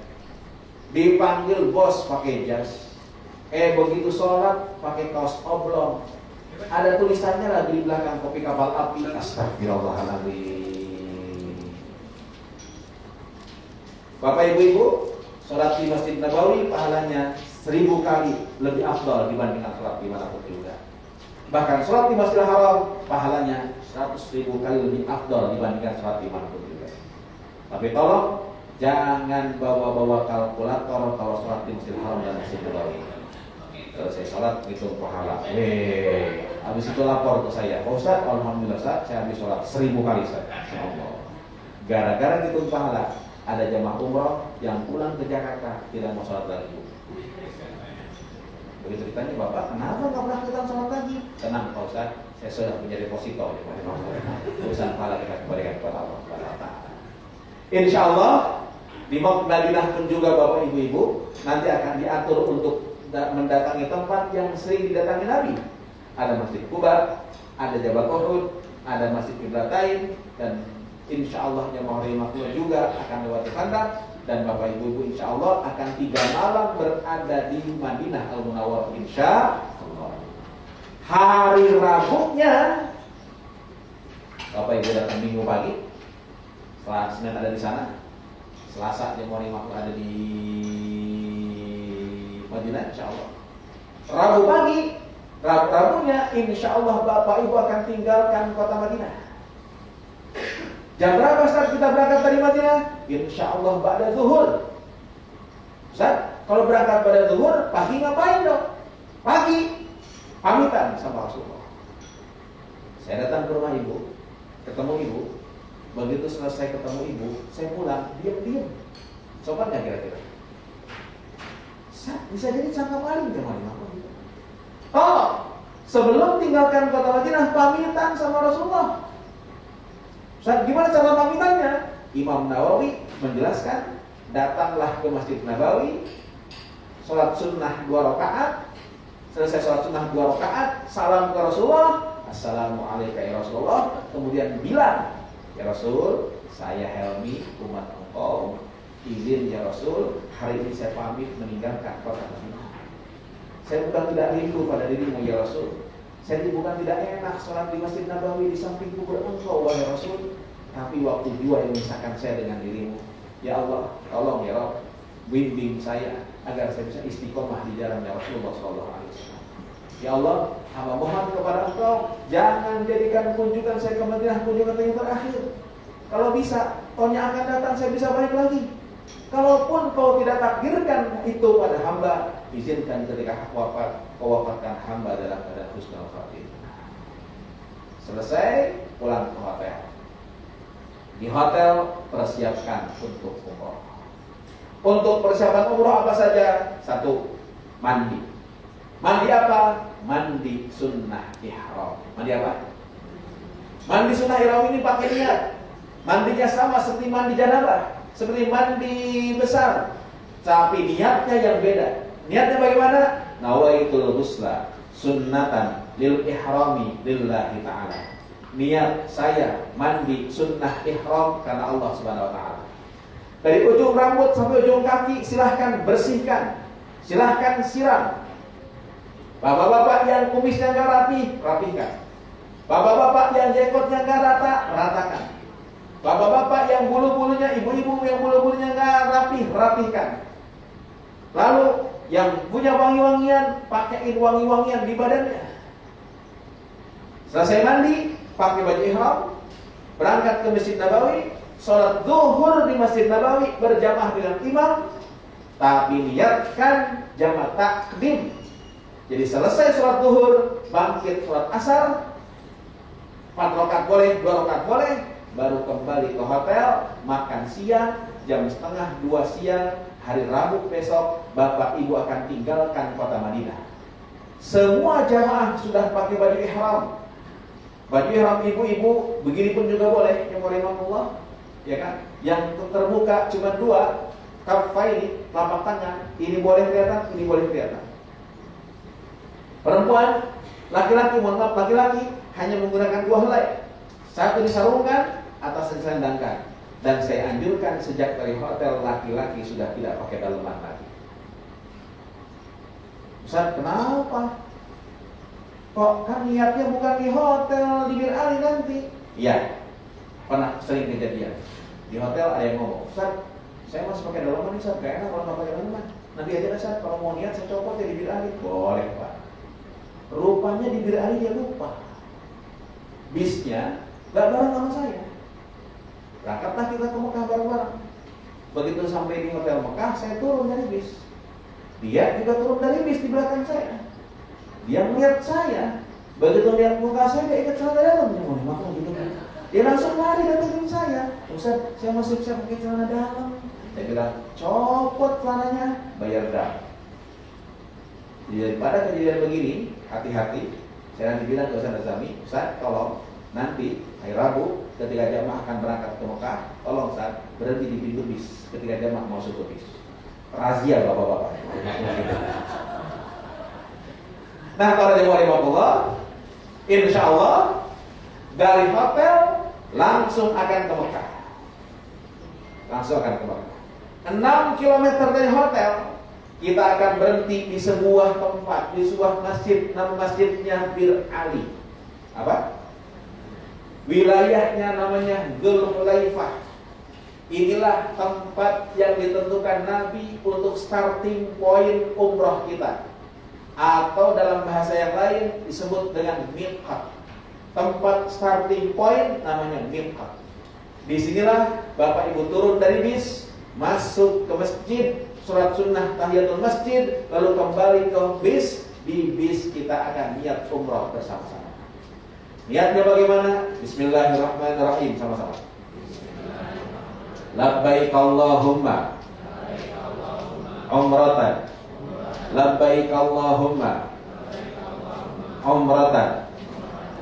dipanggil bos pakai jas, begitu sholat pakai kaos oblong, ada tulisannya lagi di belakang kopi kapal api. Astagfirullahaladzim. Bapak ibu-ibu, sholat di Masjid Nabawi pahalanya 1000 kali lebih afdal dibandingkan sholat di manapun juga. Bahkan sholat di Masjidil Haram pahalanya 100.000 kali lebih afdal dibandingkan sholat di manapun juga. Tapi tolong jangan bawa-bawa kalkulator kalau sholat di Masjidil Haram dan Masjid Nabawi. Selesai sholat hitung pahala. Habis itu lapor ke saya, Pak Ustaz, alhamdulillah Ustaz, saya habis sholat 1000 kali Ustaz. Gara-gara hitung pahala, ada jamaah umroh yang pulang ke Jakarta tidak mau sholat lagi. Begitu ditanya, Bapak kenapa nggak pernah kita sholat lagi? Tenang Pak Ustaz, saya sudah punya deposito. Urusan pahala kita kembalikan kepada Allah Taala. Insya Allah di Madinah pun juga Bapak Ibu-ibu nanti akan diatur untuk mendatangi tempat yang sering didatangi Nabi. Ada Masjid Quba, ada Jabal Uhud, ada Masjid Qiblatain, dan insya Allah jemaah rahimahullah juga akan lewati Khandaq. Dan Bapak Ibu insya Allah akan 3 malam berada di Madinah Al-Munawwarah insya Allah. Hari Rabunya Bapak Ibu datang Minggu pagi, setelah Senin ada di sana, Selasa jemaah rahimahullah ada di Madinah insya Allah. Rabu pagi, Rabunya insya Allah Bapak Ibu akan tinggalkan kota Madinah. Jam berapa saat kita berangkat dari Madinah? Insya Allah pada zuhur. Ustaz, kalau berangkat pada zuhur, pagi ngapain dong? Pagi, pamitan sama Rasulullah. Saya datang ke rumah ibu, ketemu ibu. Begitu selesai ketemu ibu, saya pulang, diam-diam. Sopan gak kira-kira? Ustaz, bisa jadi sangka paling gimana? Oh, sebelum tinggalkan kota Madinah, pamitan sama Rasulullah. Ustaz, gimana cara pamitannya? Imam Nawawi menjelaskan, datanglah ke Masjid Nabawi, sholat sunnah 2 rakaat, selesai sholat sunnah 2 rakaat, salam ke Rasulullah, Assalamualaikum ya Rasulullah, kemudian bilang, ya Rasul, saya Helmi, umat engkau, izin ya Rasul, hari ini saya pamit meninggalkan kota Madinah. Saya bukan tidak rindu pada dirimu ya Rasul, saya bukan tidak enak sholat di Masjid Nabawi di samping kubur engkau wahai Rasul, tapi waktu jua yang memisahkan saya dengan dirimu. Ya Allah, tolong ya Rabb, bimbing saya agar saya bisa istiqomah di jalannya Rasulullah SAW. Ya Allah, hamba mohon kepada engkau, jangan jadikan kunjungan saya ke Madinah kunjungan yang terakhir. Kalau bisa, tahun yang akan datang saya bisa balik lagi. Kalaupun kau tidak takdirkan itu pada hamba, izinkan ketika wafat, kau wafatkan hamba dalam keadaan husnul khatimah. Selesai, pulang ke hotel. Di hotel persiapkan untuk umroh. Untuk persiapan umroh apa saja? 1, mandi. Mandi apa? Mandi sunnah ihram. Mandi apa? Mandi sunnah ihram ini pakai niat. Mandinya sama seperti mandi janabah, seperti mandi besar, tapi niatnya yang beda. Niatnya bagaimana? Nawaitul ghusla sunnatan lil ihrami lillahi ta'ala. Niat saya mandi sunnah ihram karena Allah Subhanahu wa taala. Dari ujung rambut sampai ujung kaki silahkan bersihkan, silahkan siram. Bapak-bapak yang kumisnya enggak rapi, rapihkan. Bapak-bapak yang jenggotnya enggak rata, ratakan. Bapak-bapak yang bulu-bulunya, ibu-ibu yang bulu-bulunya nggak rapihkan. Lalu yang punya wangi-wangian, pakaiin wangi-wangian di badannya. Selesai mandi, pakai baju ihram, berangkat ke Masjid Nabawi, sholat zuhur di Masjid Nabawi berjamaah dengan imam, tapi niatkan jamaah takdim. Jadi selesai sholat zuhur, bangkit sholat asar, 4 rakaat boleh, 2 rakaat boleh, baru kembali ke hotel, makan siang, jam 1:30 siang, hari Rabu besok, Bapak Ibu akan tinggalkan kota Madinah. Semua jamaah sudah pakai baju ihram. Baju ihram ibu-ibu, begini pun juga boleh, yang rahimahullah, ya kan? Yang terbuka cuma 2, kafaini, telapak tangan, ini boleh kelihatan, ini boleh kelihatan. Perempuan, laki-laki, mohon maaf, laki-laki hanya menggunakan 2 helai. Satu disarungkan, atas diselendangkan. Dan saya anjurkan sejak dari hotel, laki-laki sudah tidak pakai daleman lagi. Ustaz, kenapa? Kok kan niatnya bukan di hotel, di Bir Ali nanti? Iya, pernah sering kejadian. Di hotel ada yang ngomong, Ustaz, saya masih pakai daleman nih, Ustaz, gak enak kalau nggak pakai daleman. Nanti aja kan, Ustaz, kalau mau niat saya copot ya di Bir Ali. Boleh, Pak. Rupanya di Bir Ali dia lupa. Bisnya gak bareng sama saya. Berangkatlah kita ke Mekah bareng-bareng. Begitu sampai di hotel Mekah, saya turun dari bis. Dia juga turun dari bis di belakang saya. Dia melihat saya. Begitu lihat muka saya, dia ikut celana dalam. Gitu. Dia langsung lari datangin saya. Ustaz, saya masih bisa pakai celana dalam. Saya bilang, copot celananya, bayar dam. Jadi pada kejadian begini, hati-hati. Saya nanti bilang ke Ustaz Azami, Ustaz, tolong nanti hari Rabu ketika jamaah akan berangkat ke Mekah, tolong Ustaz berhenti di pintu bis ketika jamaah mau masuk ke bis. Razia bapak-bapak. Nah, para jemaah rahimahullah, insya Allah dari hotel langsung akan ke Mekah. Langsung akan ke Mekah. 6 km dari hotel kita akan berhenti di sebuah tempat, di sebuah masjid, nama masjidnya Bir Ali. Apa? Wilayahnya namanya Dzulhulaifah. Inilah tempat yang ditentukan Nabi untuk starting point umroh kita. Atau dalam bahasa yang lain disebut dengan miqat. Tempat starting point namanya miqat. Disinilah Bapak Ibu turun dari bis, masuk ke masjid, sholat sunnah tahiyatul masjid, lalu kembali ke bis. Di bis kita akan niat umroh bersama-sama. Niatnya bagaimana? Bismillahirrahmanirrahim, sama-sama. Labbaik Allahumma umratan. Labbaik Allahumma umratan.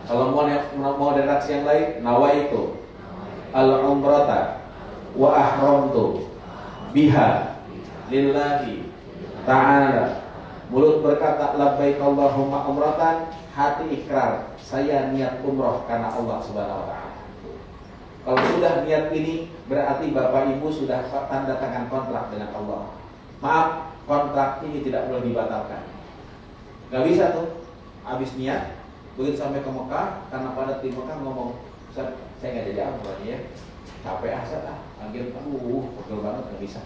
Kalau mau redaksi yang lain, nawaitu al-umrata wa ahramtu biha lillahi ta'ala. Mulut berkata labbaik Allahumma umratan, hati ikrar, saya niat umroh karena Allah Subhanahu wa taala. Kalau sudah niat ini berarti Bapak Ibu sudah tanda tangan kontrak dengan Allah. Maaf, kontrak ini tidak boleh dibatalkan. Gak bisa tuh habis niat begitu sampai ke Mekah, karena pada di Mekah ngomong, Ustaz, saya nggak jadi apa ya, capek asal panggil, pegel banget, nggak bisa.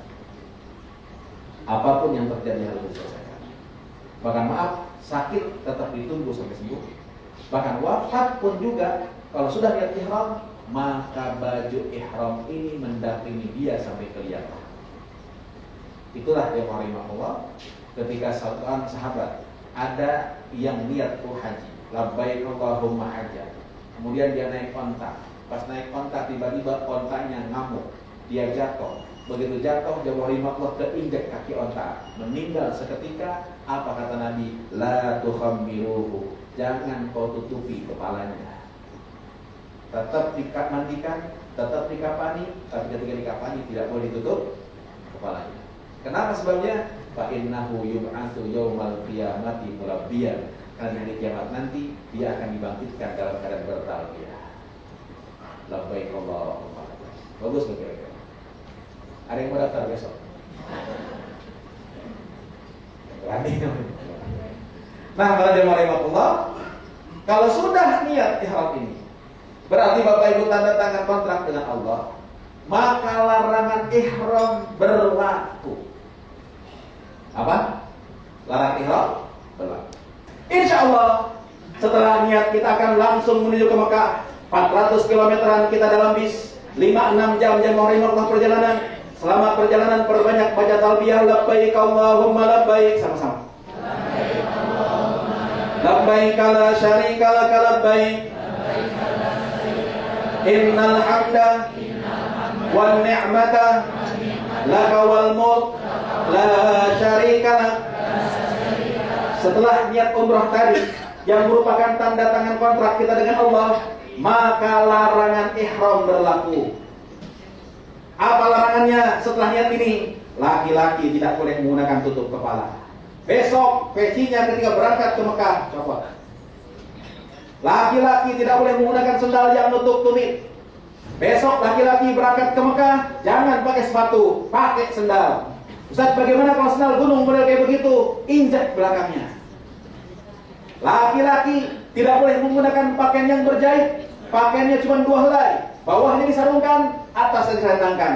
Apapun yang terjadi harus diselesaikan. Bahkan maaf, sakit tetap ditunggu sampai sembuh. Bahkan wafat pun juga, kalau sudah niat ihram, maka baju ihram ini mendampingi dia sampai kelihatan. Itulah yang rahimahullah, ketika seorang sahabat ada yang niat haji, labbaik Allahumma hajjah. Kemudian dia naik onta. Pas naik onta tiba-tiba ontanya ngamuk, dia jatuh. Begitu jatuh, jawab rahimahullah keinjak kaki onta, meninggal seketika. Apa kata Nabi? La tukhammiruhu, jangan kau tutupi kepalanya. Tetap dimandikan, tetap dikafani, tapi ketika dikafani tidak boleh ditutup kepalanya. Kenapa sebabnya? Fa innahu yub'atsu yaumal qiyamati mulabbiyan. Karena hari kiamat nanti dia akan dibangkitkan dalam keadaan bertalbiyah. Labbaik Allahumma. Bagus nggak kira-kira? Ada yang mau daftar besok? Berani. Nah, para jemaah rahimahullah, kalau sudah niat ihram ini, Berarti Bapak Ibu tanda tangan kontrak dengan Allah, maka larangan ihram berlaku. Apa? Larangan ihram berlaku. Insya Allah setelah niat kita akan langsung menuju ke Mekah. 400 kilometeran kita dalam bis, 5-6 jam Allah perjalanan. Selama perjalanan perbanyak baca talbiyah, labbaik Allahumma labbaik, sama-sama. Labbaik la syarika lak labbaik. Innal hamda wan ni'mata laka wal mulk la syarika lak. Setelah niat umrah tadi yang merupakan tanda tangan kontrak kita dengan Allah, maka larangan ihram berlaku. Apa larangannya setelah niat ini? Laki-laki tidak boleh menggunakan tutup kepala. Besok pecinya ketika berangkat ke Mekah, copot. Laki-laki tidak boleh menggunakan sendal yang nutup tumit. Besok laki-laki berangkat ke Mekah, jangan pakai sepatu, pakai sendal. Ustaz, bagaimana kalau sendal gunung model kayak begitu? Injak belakangnya. Laki-laki tidak boleh menggunakan pakaian yang berjahit. Pakaiannya cuma 2 helai, bawahnya disarungkan, atasnya diselentangkan.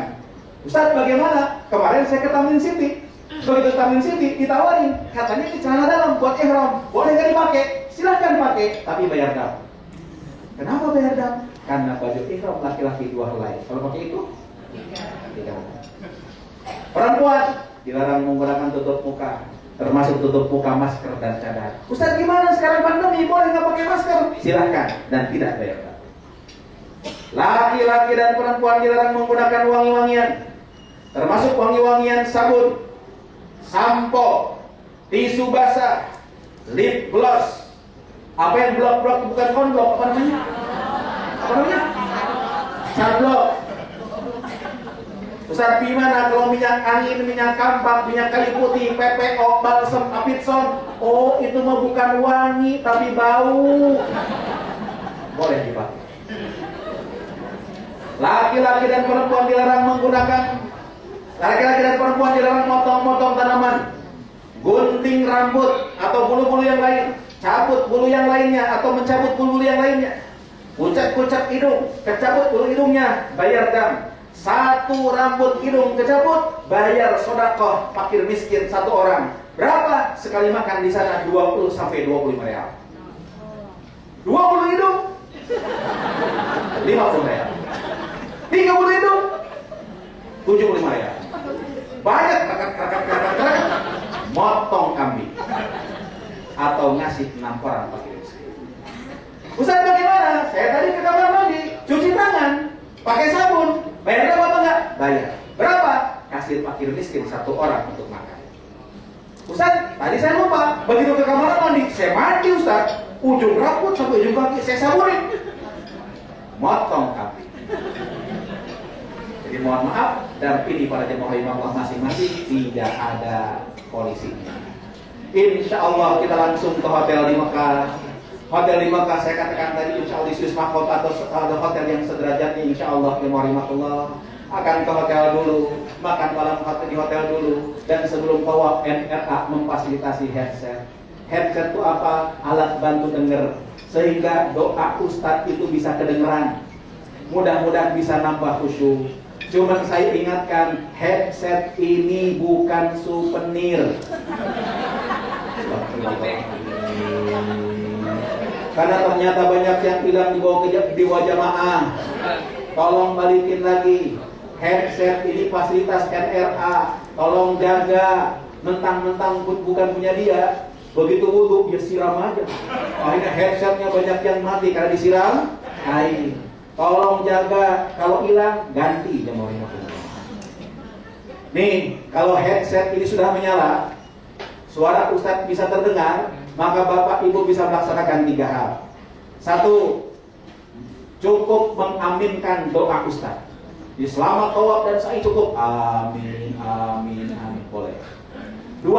Ustaz, bagaimana? Kemarin saya ke Tamrin City. Begitu Tamrin City ditawarin, katanya ini celana dalam buat ihram, boleh nggak dipakai? Silahkan pakai, tapi bayar dam. Kenapa bayar dam? Karena baju ihram laki-laki 2 helai. Kalau pakai itu, 3. Perempuan dilarang menggunakan tutup muka, termasuk tutup muka, masker dan cadar. Ustaz, gimana sekarang pandemi, boleh nggak pakai masker? Silahkan, dan tidak bayar dam. Laki-laki dan perempuan dilarang menggunakan wangi-wangian, termasuk wangi-wangian sabun, sampo, tisu basah, lip gloss. Apa yang blok-blok bukan konblok, apa namanya? Apa namanya? Sunblock. Ustaz, gimana kalau minyak angin, minyak kampak, minyak kayu putih, PPO, balsam, apitson? Oh, itu mah bukan wangi tapi bau. Boleh dipakai. Laki-laki dan perempuan dilarang menggunakan, laki-laki dan perempuan dilarang motong-motong tanaman, gunting rambut atau bulu-bulu yang lain, cabut bulu yang lainnya atau mencabut bulu-bulu yang lainnya, kucat-kucat hidung, kecabut bulu hidungnya, bayar dam. 1 rambut hidung kecabut, bayar sedekah fakir miskin 1 orang. Berapa? Sekali makan di sana 20 sampai 25 real. 20 hidung 50 real. 30 hidung 75 real. Banyak kakak motong kambing atau ngasih 6 orang fakir miskin. Ustaz, bagaimana? Saya tadi ke kamar mandi, cuci tangan, pakai sabun, bayar berapa enggak? Bayar. Berapa? Kasih fakir miskin 1 orang untuk makan. Ustaz, tadi saya lupa, begitu ke kamar mandi, saya mandi Ustaz, ujung rambut sampai ujung kaki saya sabunin, motong kambing. Jadi mohon maaf, dan ini para jemaah imam masing-masing tidak ada polisi. Insya Allah kita langsung ke hotel di Mekah. Hotel di Mekah saya katakan tadi, insya Allah di Swiss Mahkot atau hotel yang sederajatnya, insya Allah jemaah akan ke hotel dulu, makan malam di hotel dulu, dan sebelum tawaf NRA memfasilitasi headset. Headset itu apa? Alat bantu dengar, sehingga doa ustadz itu bisa kedengeran. Mudah-mudahan bisa nambah khusyuk. Cuman saya ingatkan, headset ini bukan souvenir. Karena ternyata banyak yang bilang di bawah jamaah. Tolong balikin lagi. Headset ini fasilitas NRA. Tolong jaga. Mentang-mentang bukan punya dia. Begitu wudu, dia siram aja. Akhirnya headsetnya banyak yang mati karena disiram air. Tolong jaga, kalau hilang ganti jemaah. Nih, kalau headset ini sudah menyala, suara ustadz bisa terdengar, maka bapak ibu bisa melaksanakan 3 hal. 1, cukup mengaminkan doa ustadz. Di selamat tawaf dan sa'i cukup amin, amin, amin, boleh. 2,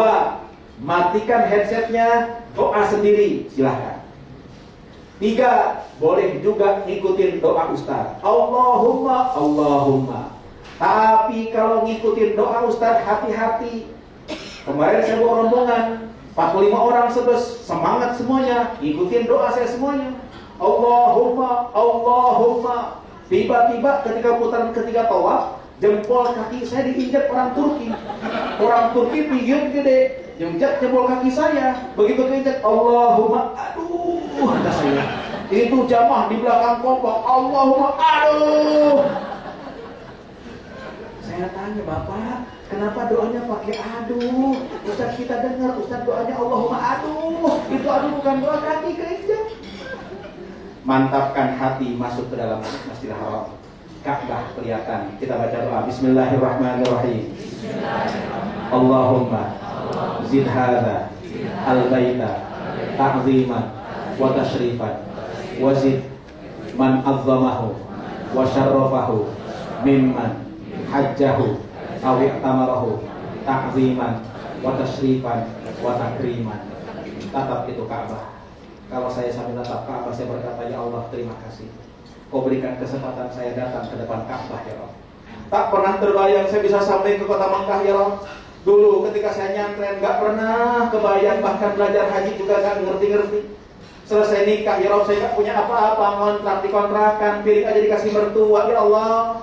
matikan headsetnya, doa sendiri, silahkan. 3, boleh juga ngikutin doa ustaz. Allahumma, Allahumma. Tapi kalau ngikutin doa ustaz, hati-hati. Kemarin saya bawa rombongan 45 orang sebes, semangat semuanya, ngikutin doa saya semuanya. Allahumma, Allahumma. Tiba-tiba ketika putaran ketiga tawaf, jempol kaki saya diinjak orang Turki. Orang Turki pinggir gede, injak jempol kaki saya. Begitu keinjak, Allahumma, aduh, kata saya. Itu jamaah di belakang kompak, Allahumma, aduh. Saya tanya, Bapak, kenapa doanya pakai aduh? Ustaz kita dengar, Ustaz doanya Allahumma aduh. Itu aduh bukan doa kaki keinjak. Mantapkan hati masuk ke dalam Masjidil Haram. Ka'bah kelihatan. Kita baca doa. Bismillahirrahmanirrahim. Allahumma zid hadza al-baita ta'ziman wa tashrifan wa zid man azzamahu wa syarrafahu mimman hajjahu aw i'tamarahu ta'ziman wa tashrifan wa takriman. Tatap itu Ka'bah. Kalau saya sambil tatap Ka'bah, saya berkata, ya Allah, terima kasih. Kau berikan kesempatan saya datang ke depan Ka'bah, ya Allah. Tak pernah terbayang saya bisa sampai ke kota Makkah, ya Allah. Dulu ketika saya nyantren, gak pernah kebayang, bahkan belajar haji juga gak ngerti-ngerti. Selesai nikah, ya Allah, saya gak punya apa-apa, ngontrak di kontrakan, piring aja dikasih mertua, ya Allah.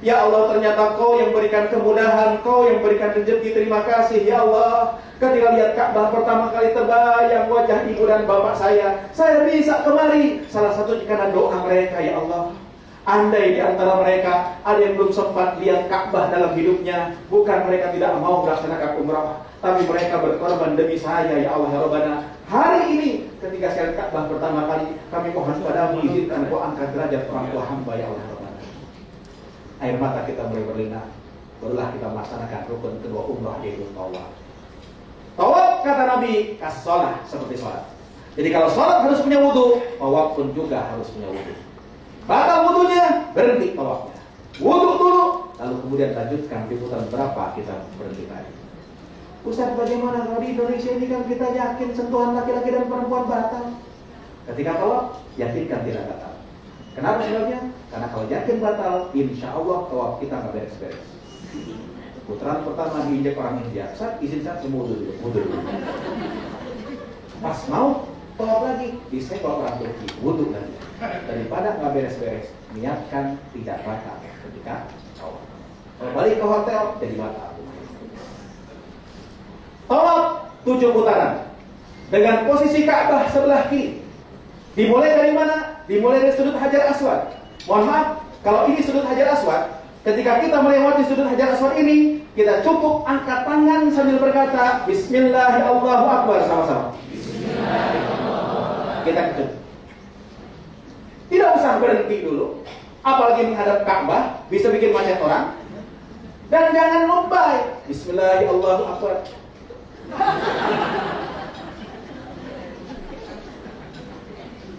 Ya Allah, ternyata Kau yang berikan kemudahan, Kau yang berikan rezeki, terima kasih, ya Allah. Ketika lihat Ka'bah pertama kali terbayang wajah ibu dan bapak saya bisa kemari. Salah satu karena doa mereka, ya Allah. Andai di antara mereka ada yang belum sempat lihat Ka'bah dalam hidupnya, bukan mereka tidak mau melaksanakan umrah, tapi mereka berkorban demi saya, ya Allah, ya Rabbana. Hari ini ketika saya lihat Ka'bah pertama kali, kami mohon padamu izinkan Kau angkat derajat orang tua hamba, ya Allah, ya Rabbana. Air mata kita mulai berlinang. Barulah kita melaksanakan rukun kedua umrah, yaitu tawaf. Tawaf kata Nabi as-shalah, seperti sholat. Jadi kalau sholat harus punya wudu, tawaf pun juga harus punya wudu. Batal wudunya, berhenti tawafnya. Wudu dulu, lalu kemudian lanjutkan di putaran berapa kita berhenti tadi. Ustaz, bagaimana kalau di Indonesia ini kan kita yakin sentuhan laki-laki dan perempuan batal? Ketika tawaf, yakinkan tidak batal. Kenapa sebabnya? Karena kalau yakin batal, insya Allah tawaf kita nggak beres-beres. Putaran pertama diinjak orang India, Ustaz, izin saya wudu dulu. Pas mau tawaf lagi, disenggol orang Turki, wudu lagi. Daripada nggak beres-beres, niatkan tidak batal ketika tawaf. Kalau balik ke hotel, jadi batal. Tawaf 7 putaran dengan posisi Ka'bah sebelah kiri. Dimulai dari mana? Dimulai dari sudut Hajar Aswad. Mohon maaf, kalau ini sudut Hajar Aswad, ketika kita melewati sudut Hajar Aswad ini, kita cukup angkat tangan sambil berkata Bismillahirrahmanirrahim sama-sama. Kita ketuk. Tidak usah berhenti dulu, apalagi menghadap Ka'bah, bisa bikin macet orang. Dan jangan lebay. Bismillahirrahmanirrahim.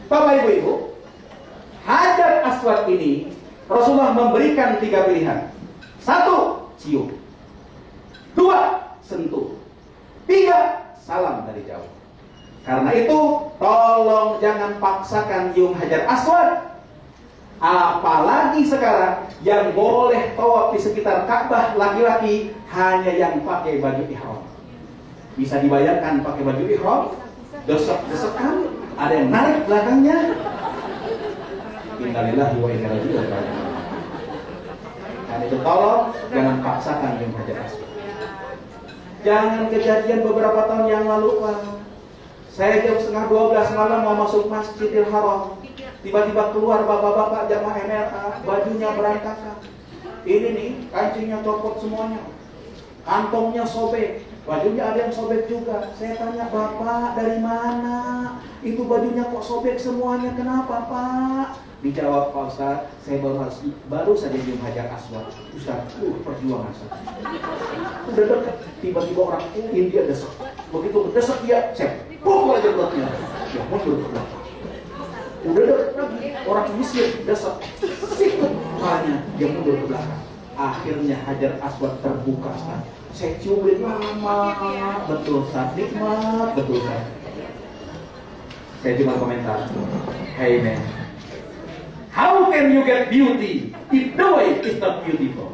Bapak Ibu, Hajar Aswad ini Rasulullah memberikan 3 pilihan. 1, cium. 2, sentuh. 3, salam dari jauh. Karena itu, tolong jangan paksakan nyium Hajar Aswad. Apalagi sekarang yang boleh tawaf di sekitar Ka'bah laki-laki hanya yang pakai baju ihram. Bisa dibayangkan pakai baju ihram, desek-desekan, ada yang narik belakangnya. Innalillahi wa inna ilaihi raji'un. Dan itu tolong jangan paksakan nyium Hajar Aswad. Jangan kejadian beberapa tahun yang lalu, Pak. Saya jam 11:30 malam mau masuk Masjidil Haram. Tiba-tiba keluar bapak-bapak jamaah MRA, bajunya berantakan. Ini nih, kancingnya copot semuanya. Kantongnya sobek, bajunya ada yang sobek juga. Saya tanya, Bapak dari mana? Itu bajunya kok sobek semuanya, kenapa Pak? Dijawab, Pak Ustaz, saya baru saja nyium Hajar Aswad. Ustaz, perjuangan Ustaz. Udah dekat, tiba-tiba orang India desek. Begitu desek dia, saya pukul aja perutnya. Ya mundur ke belakang. Udah dekat lagi, orang Mesir desek. Sikut kepalanya, dia mundur ke belakang. Akhirnya Hajar Aswad terbuka Ustaz. Saya ciumin lama, betul Ustaz, nikmat, betul Ustaz. Saya cuma komentar, hey man, how can you get beauty if the way is not beautiful?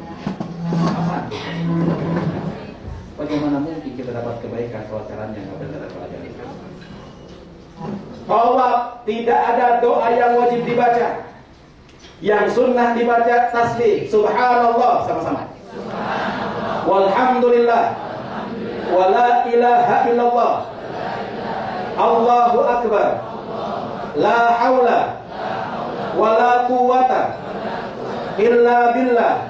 Apa? Bagaimana mungkin kita dapat kebaikan kalau caranya nggak benar pelajari? Tawaf tidak ada doa yang wajib dibaca. Yang sunnah dibaca tasbih, subhanallah sama-sama. Subhanallah. Walhamdulillah. Wala ilaha illallah. Allahu akbar. La haula wala quwata illa billah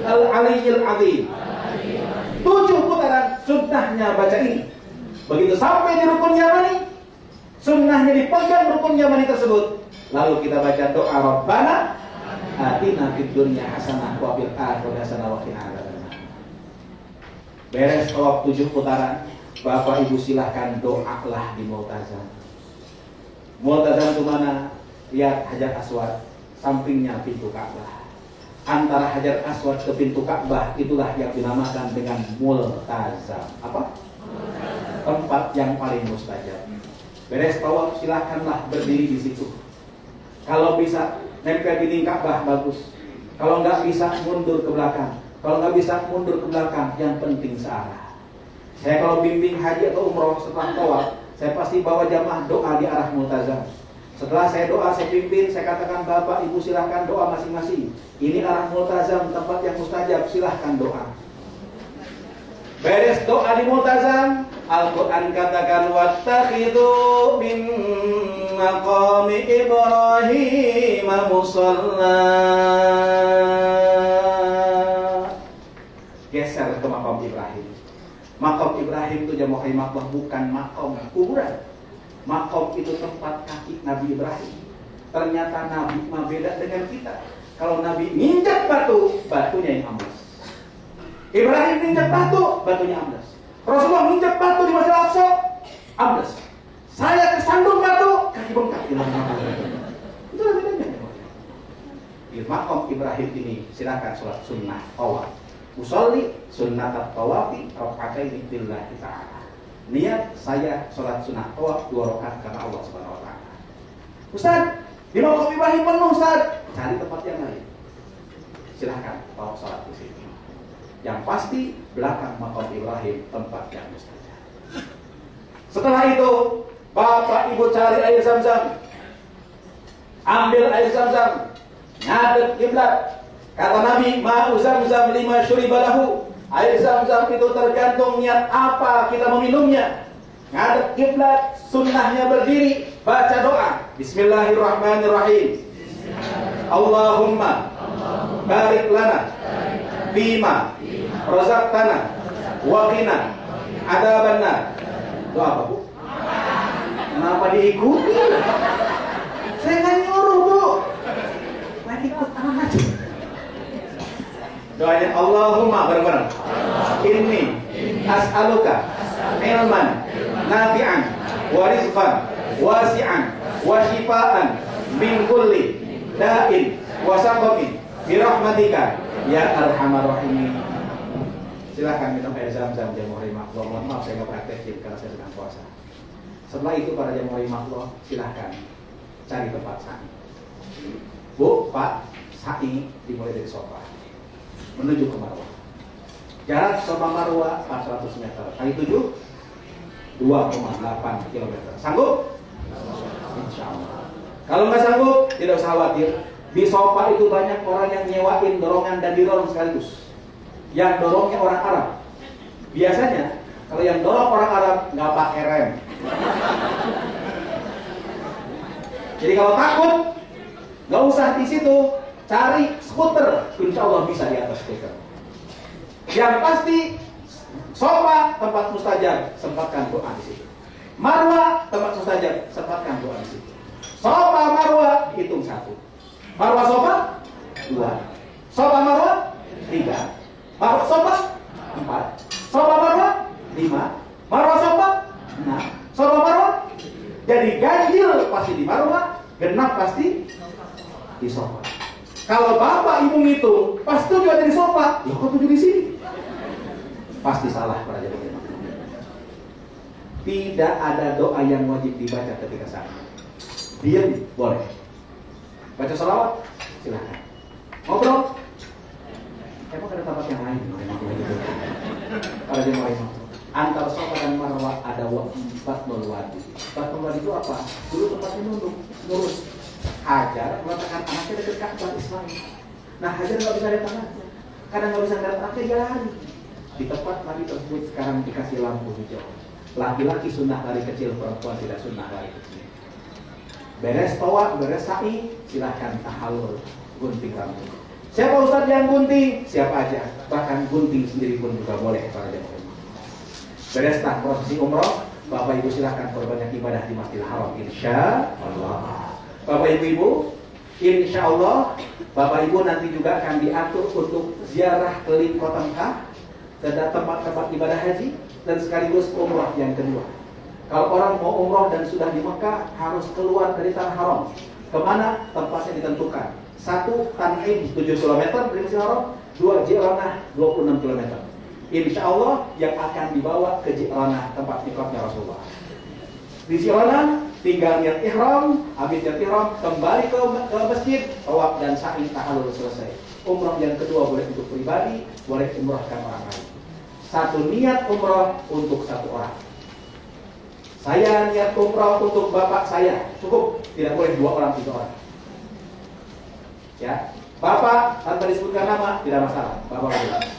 al-aliyyil azim. 7 putaran sunnahnya baca ini. Begitu sampai di rukun yamani, sunnahnya dipegang rukun yamani tersebut. Lalu kita baca doa Rabbana atina fid dunya hasanah wa fil akhirati hasanah wa qina adzabannar. Beres tawaf 7 putaran, Bapak Ibu silahkan doalah di Multazam. Multazam itu mana? Lihat Hajar Aswad, sampingnya pintu Ka'bah. Antara Hajar Aswad ke pintu Ka'bah itulah yang dinamakan dengan Multazam. Apa? Tempat yang paling mustajab. Beres tawaf silahkanlah berdiri di situ. Kalau bisa nempel di Ka'bah bagus. Kalau nggak bisa mundur ke belakang. Kalau nggak bisa mundur ke belakang, yang penting searah. Saya kalau bimbing haji atau umroh setelah tawaf, saya pasti bawa jamaah doa di arah Multazam. Setelah saya doa, saya pimpin, saya katakan Bapak Ibu silahkan doa masing-masing. Ini arah Multazam, tempat yang mustajab, silahkan doa. Beres doa di Multazam, Al-Quran katakan wattakhidhu min maqami Ibrahim musalla. Geser ke makam Ibrahim. Makam Ibrahim itu jamaah rahimahullah bukan makam kuburan. Makam itu tempat kaki Nabi Ibrahim. Ternyata Nabi mah beda dengan kita. Kalau Nabi nginjak batu, batunya yang ambles. Ibrahim nginjak batu, batunya ambles. Rasulullah nginjak batu di Masjid Al-Aqsa, ambles. Saya kesandung batu, kaki bengkak. Itulah bedanya. Di makam Ibrahim ini silakan sholat sunnah tawaf. Usolli sunnat tawafi raka'ataini lillahi ta'ala. Niat saya sholat sunnah tawaf 2 rakaat karena Allah Subhanahu wa taala. Ustaz, di makam Ibrahim penuh Ustaz. Cari tempat yang lain. Silakan tawaf sholat di sini. Yang pasti belakang makam Ibrahim tempat yang mustajab. Setelah itu, Bapak Ibu cari air Zam-Zam. Ambil air Zam-Zam. Ngadep kiblat. Kata Nabi, ma'u Zam-Zam lima syuribalahu. Air Zam-Zam itu tergantung niat apa kita meminumnya. Ngadep kiblat, sunnahnya berdiri, baca doa. Bismillahirrahmanirrahim. Allahumma barik lana bima razaqtana wa qina adzabannar. Itu apa, Bu? Kenapa diikuti? Saya nggak nyuruh, Bu. Saya ikut aja. Doanya Allahumma bareng-bareng. Inni as'aluka ilman nafi'an wa rizqan wasi'an wa shifaan min kulli da'in wa saqamin bi rahmatika ya arhamar rahimin. Silakan minum air Zam-Zam jamaah rahimahullah. Mohon maaf saya nggak praktekin karena saya sedang puasa. Setelah itu para jamaah rahimahullah silahkan cari tempat sa'i. Bu, Pak, sa'i dimulai dari sofa menuju ke Marwah. Jarak sofa Marwah 400 meter. Kali 7 2,8 km. Sanggup? Insya Allah. Kalau nggak sanggup, tidak usah khawatir. Di sofa itu banyak orang yang nyewain dorongan dan didorong sekaligus. Yang dorongnya orang Arab. Biasanya kalau yang dorong orang Arab nggak pakai rem. Jadi kalau takut, nggak usah di situ. Cari skuter, insya Allah bisa di atas skuter. Yang pasti sofa tempat mustajab, sempatkan doa di situ. Marwah tempat mustajab, sempatkan doa di situ. Sofa Marwah hitung 1. Marwah sofa 2. Sofa Marwah 3. Marwah sofa 4. Sofa Marwah 5. Marwah sofa 6. Sofa Marwah. Jadi ganjil pasti di Marwah, genap pasti di sofa. Kalau Bapak Ibu ngitung, pas 7 ada di sofa, loh kok 7 di sini? Pasti salah para jemaah. Tidak ada doa yang wajib dibaca ketika saat. Diam boleh. Baca salawat silakan. Ngobrol. Emang ada tempat yang lain? Para jemaah antara sofa dan Marwah ada 40 wadi. 40 korban itu apa? Dulu tempatnya nurut. Hajar meletakkan anaknya dekat Ka'bah Ismail. Nah, Hajar nggak bisa lihat anaknya. Kadang nggak bisa lihat anaknya, dia lari. Di tempat lari tersebut sekarang dikasih lampu hijau. Laki-laki sunnah lari kecil, perempuan tidak sunnah lari kecil. Beres tawaf, beres sa'i, silahkan tahallul, gunting rambut. Siapa ustadz yang gunting? Siapa aja. Bahkan gunting sendiri pun juga boleh para jemaah. Beres tak prosesi umroh, Bapak Ibu silahkan berbanyak ibadah di Masjidil Haram, insya Allah. Bapak Ibu, insya Allah Bapak Ibu nanti juga akan diatur untuk ziarah keliling kota Mekah ke tempat-tempat ibadah haji dan sekaligus umrah yang kedua. Kalau orang mau umrah dan sudah di Mekah harus keluar dari tanah haram. Kemana? Tempatnya ditentukan. 1. Tan'im 7 km dari Masjidil Haram, 2. Ji'ranah 26 km. Insya Allah yang akan dibawa ke Ji'ranah tempat mikotnya Rasulullah. Di Ji'ranah tinggal niat ihram, habis niat ihram kembali ke masjid, tawaf dan sa'i tahallul selesai. Umrah yang kedua boleh untuk pribadi, boleh umrahkan orang lain. 1 niat umrah untuk 1 orang. Saya niat umrah untuk bapak saya, cukup, tidak boleh 2 orang, 3 orang. Ya, bapak tanpa disebutkan nama tidak masalah, bapak boleh.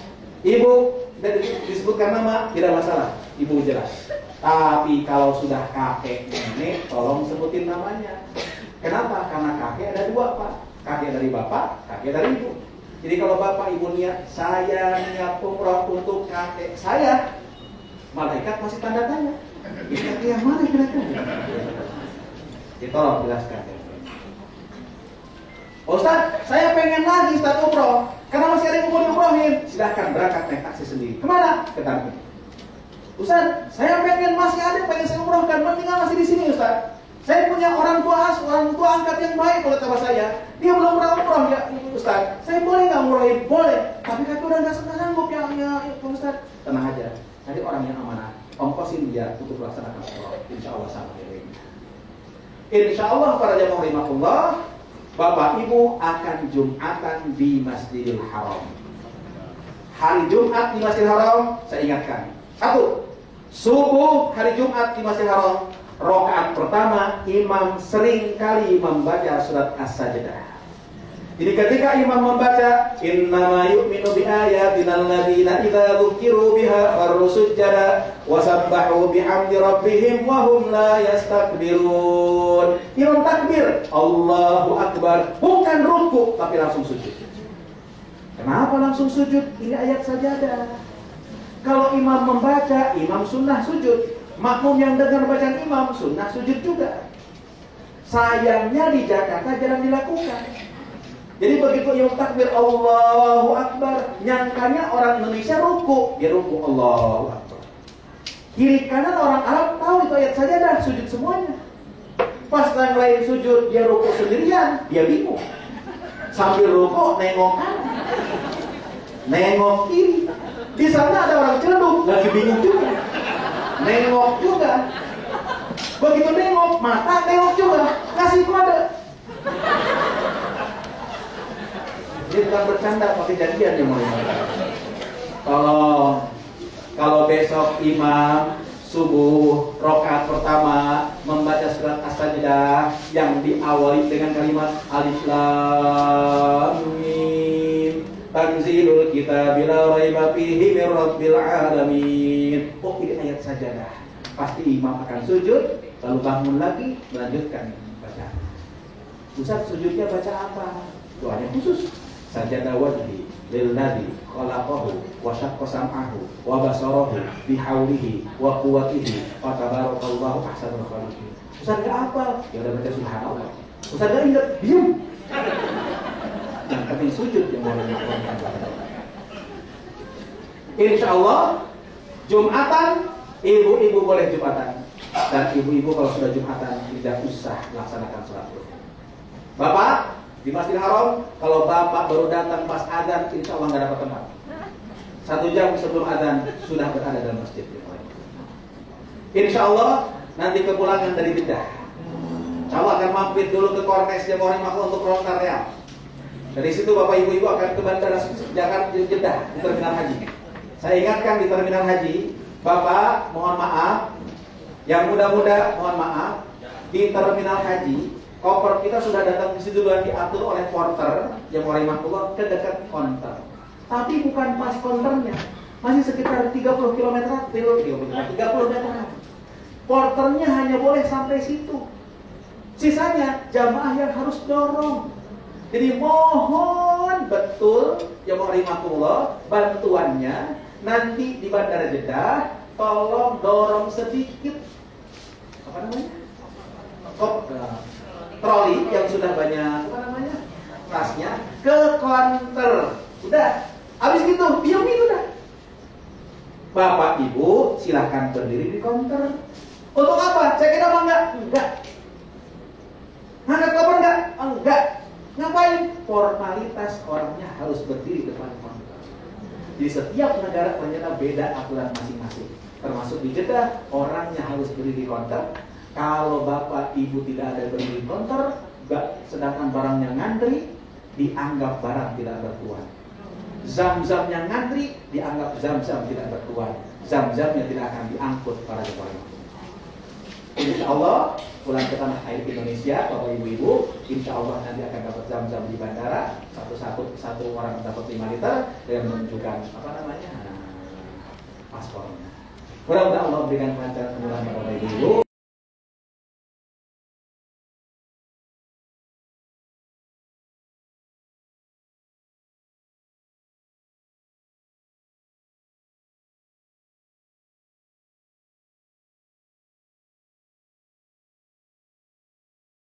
Ibu tidak disebutkan nama tidak masalah, ibu jelas. Tapi kalau sudah kakek nenek, tolong sebutin namanya. Kenapa? Karena kakek ada 2 pak, kakek dari bapak, kakek dari ibu. Jadi kalau bapak ibu niat, saya niat umrah untuk kakek saya, malaikat masih tanda tanya. Kakek yang mana kira-kira? Jadi tolong jelaskan. Ustaz, saya pengen lagi Ustaz umroh, karena masih ada yang mau diumrohin. Silahkan berangkat naik taksi sendiri. Kemana? Ke Tanjung. Ustaz, saya masih ada yang pengen saya umrohkan, mendingan masih di sini Ustaz. Saya punya orang tua angkat yang baik kalau kata saya. Dia belum pernah umroh ya Ustaz. Saya boleh nggak umrohin? Boleh. Tapi kaki udah nggak sanggup ya Ustaz. Tenang aja. Cari orang yang amanah. Ongkosin dia untuk melaksanakan umroh. Insya Allah sama dia. Insya Allah para jamaah rahimakumullah, Bapak Ibu akan Jumatan di Masjidil Haram. Hari Jumat di Masjidil Haram, saya ingatkan. 1. Subuh hari Jumat di Masjidil Haram, rakaat pertama imam sering kali membaca surat As-Sajdah. Jadi ketika imam membaca innama yu'minu bi ayatina alladziina idza dzukiru biha kharru sujjada wa sabbahu bihamdi rabbihim wa hum la yastakbirun. Imam takbir, Allahu akbar, bukan ruku tapi langsung sujud. Kenapa langsung sujud? Ini ayat sajadah. Kalau imam membaca, imam sunnah sujud. Makmum yang dengar bacaan imam sunnah sujud juga. Sayangnya di Jakarta jarang dilakukan. Jadi begitu imam takbir Allahu Akbar, nyangkanya orang Indonesia ruku, dia ruku Allahu Akbar. Kiri kanan orang Arab tahu itu ayat sajadah, sujud semuanya. Pas yang lain sujud, dia ruku sendirian, dia bingung. Sambil ruku nengok kanan, nengok kiri. Di sana ada orang Ciledug, lagi bingung juga. Nengok juga. Begitu nengok, mata nengok juga, kasih kode. Dia bukan bercanda, pakai jadian yang mulai. Kalau besok imam subuh rakaat pertama membaca surat As-Sajdah yang diawali dengan kalimat Alif Lam Mim Tanzilul Kitab la raiba fihi mir rabbil alamin. Oh, ini ayat sajadah. Pasti imam akan sujud, lalu bangun lagi melanjutkan bacaan. Ustaz, sujudnya baca apa? Doanya khusus. Sajadah wajhi lilladzi khalaqahu wa syaqqa sam'ahu wa basarahu bihaulihi wa quwwatihi fa tabarakallahu ahsanul khaliqin. Ustaz enggak apa? Ya udah baca subhanallah. Ustaz enggak ingat, diam. Yang penting sujud yang mau dilakukan. Insyaallah Jumatan ibu-ibu boleh Jumatan, dan ibu-ibu kalau sudah Jumatan tidak usah laksanakan sholat. Bapak di Masjidil Haram, kalau bapak baru datang pas azan, insya Allah nggak dapat tempat. 1 jam sebelum azan sudah berada dalam masjid. Insya Allah nanti kepulangan dari Jeddah, insya Allah akan mampir dulu ke Kornes Jemaah Rahimahullah untuk volontariat. Dari situ bapak ibu-ibu akan ke Bandara Jakarta Jeddah di Terminal Haji. Saya ingatkan di Terminal Haji, bapak mohon maaf, yang muda-muda mohon maaf, di terminal haji, koper kita sudah datang di situ dan diatur oleh porter yang rahimahullah ke dekat konter. Tapi bukan pas konternya, masih sekitar 30 km, 30 meter. Porternya hanya boleh sampai situ. Sisanya jamaah yang harus dorong. Jadi mohon betul ya rahimahullah bantuannya nanti di Bandara Jeddah tolong dorong sedikit apa namanya? Troli yang sudah banyak apa namanya? Tasnya ke konter. Udah. Habis gitu, diemin udah. Bapak Ibu silahkan berdiri di konter. Untuk apa? Saya kira enggak. Ngangkat koper enggak? Enggak. Ngapain? Formalitas orangnya harus berdiri di depan konter. Di setiap negara ternyata beda aturan masing-masing. Termasuk di Jeddah, orangnya harus berdiri di konter. Kalau bapak ibu tidak ada berdiri di konter, sedangkan barangnya ngantri, dianggap barang tidak bertuan. Zam-zamnya ngantri, dianggap zam-zam tidak bertuan. Zam-zamnya tidak akan diangkut para jemaah. Insya Allah pulang ke tanah air Indonesia, bapak ibu-ibu, insya Allah nanti akan dapat zam-zam di bandara. Satu orang dapat 5 liter dengan menunjukkan apa namanya paspornya. Mudah-mudahan Allah berikan kelancaran kemudahan kepada ibu-ibu.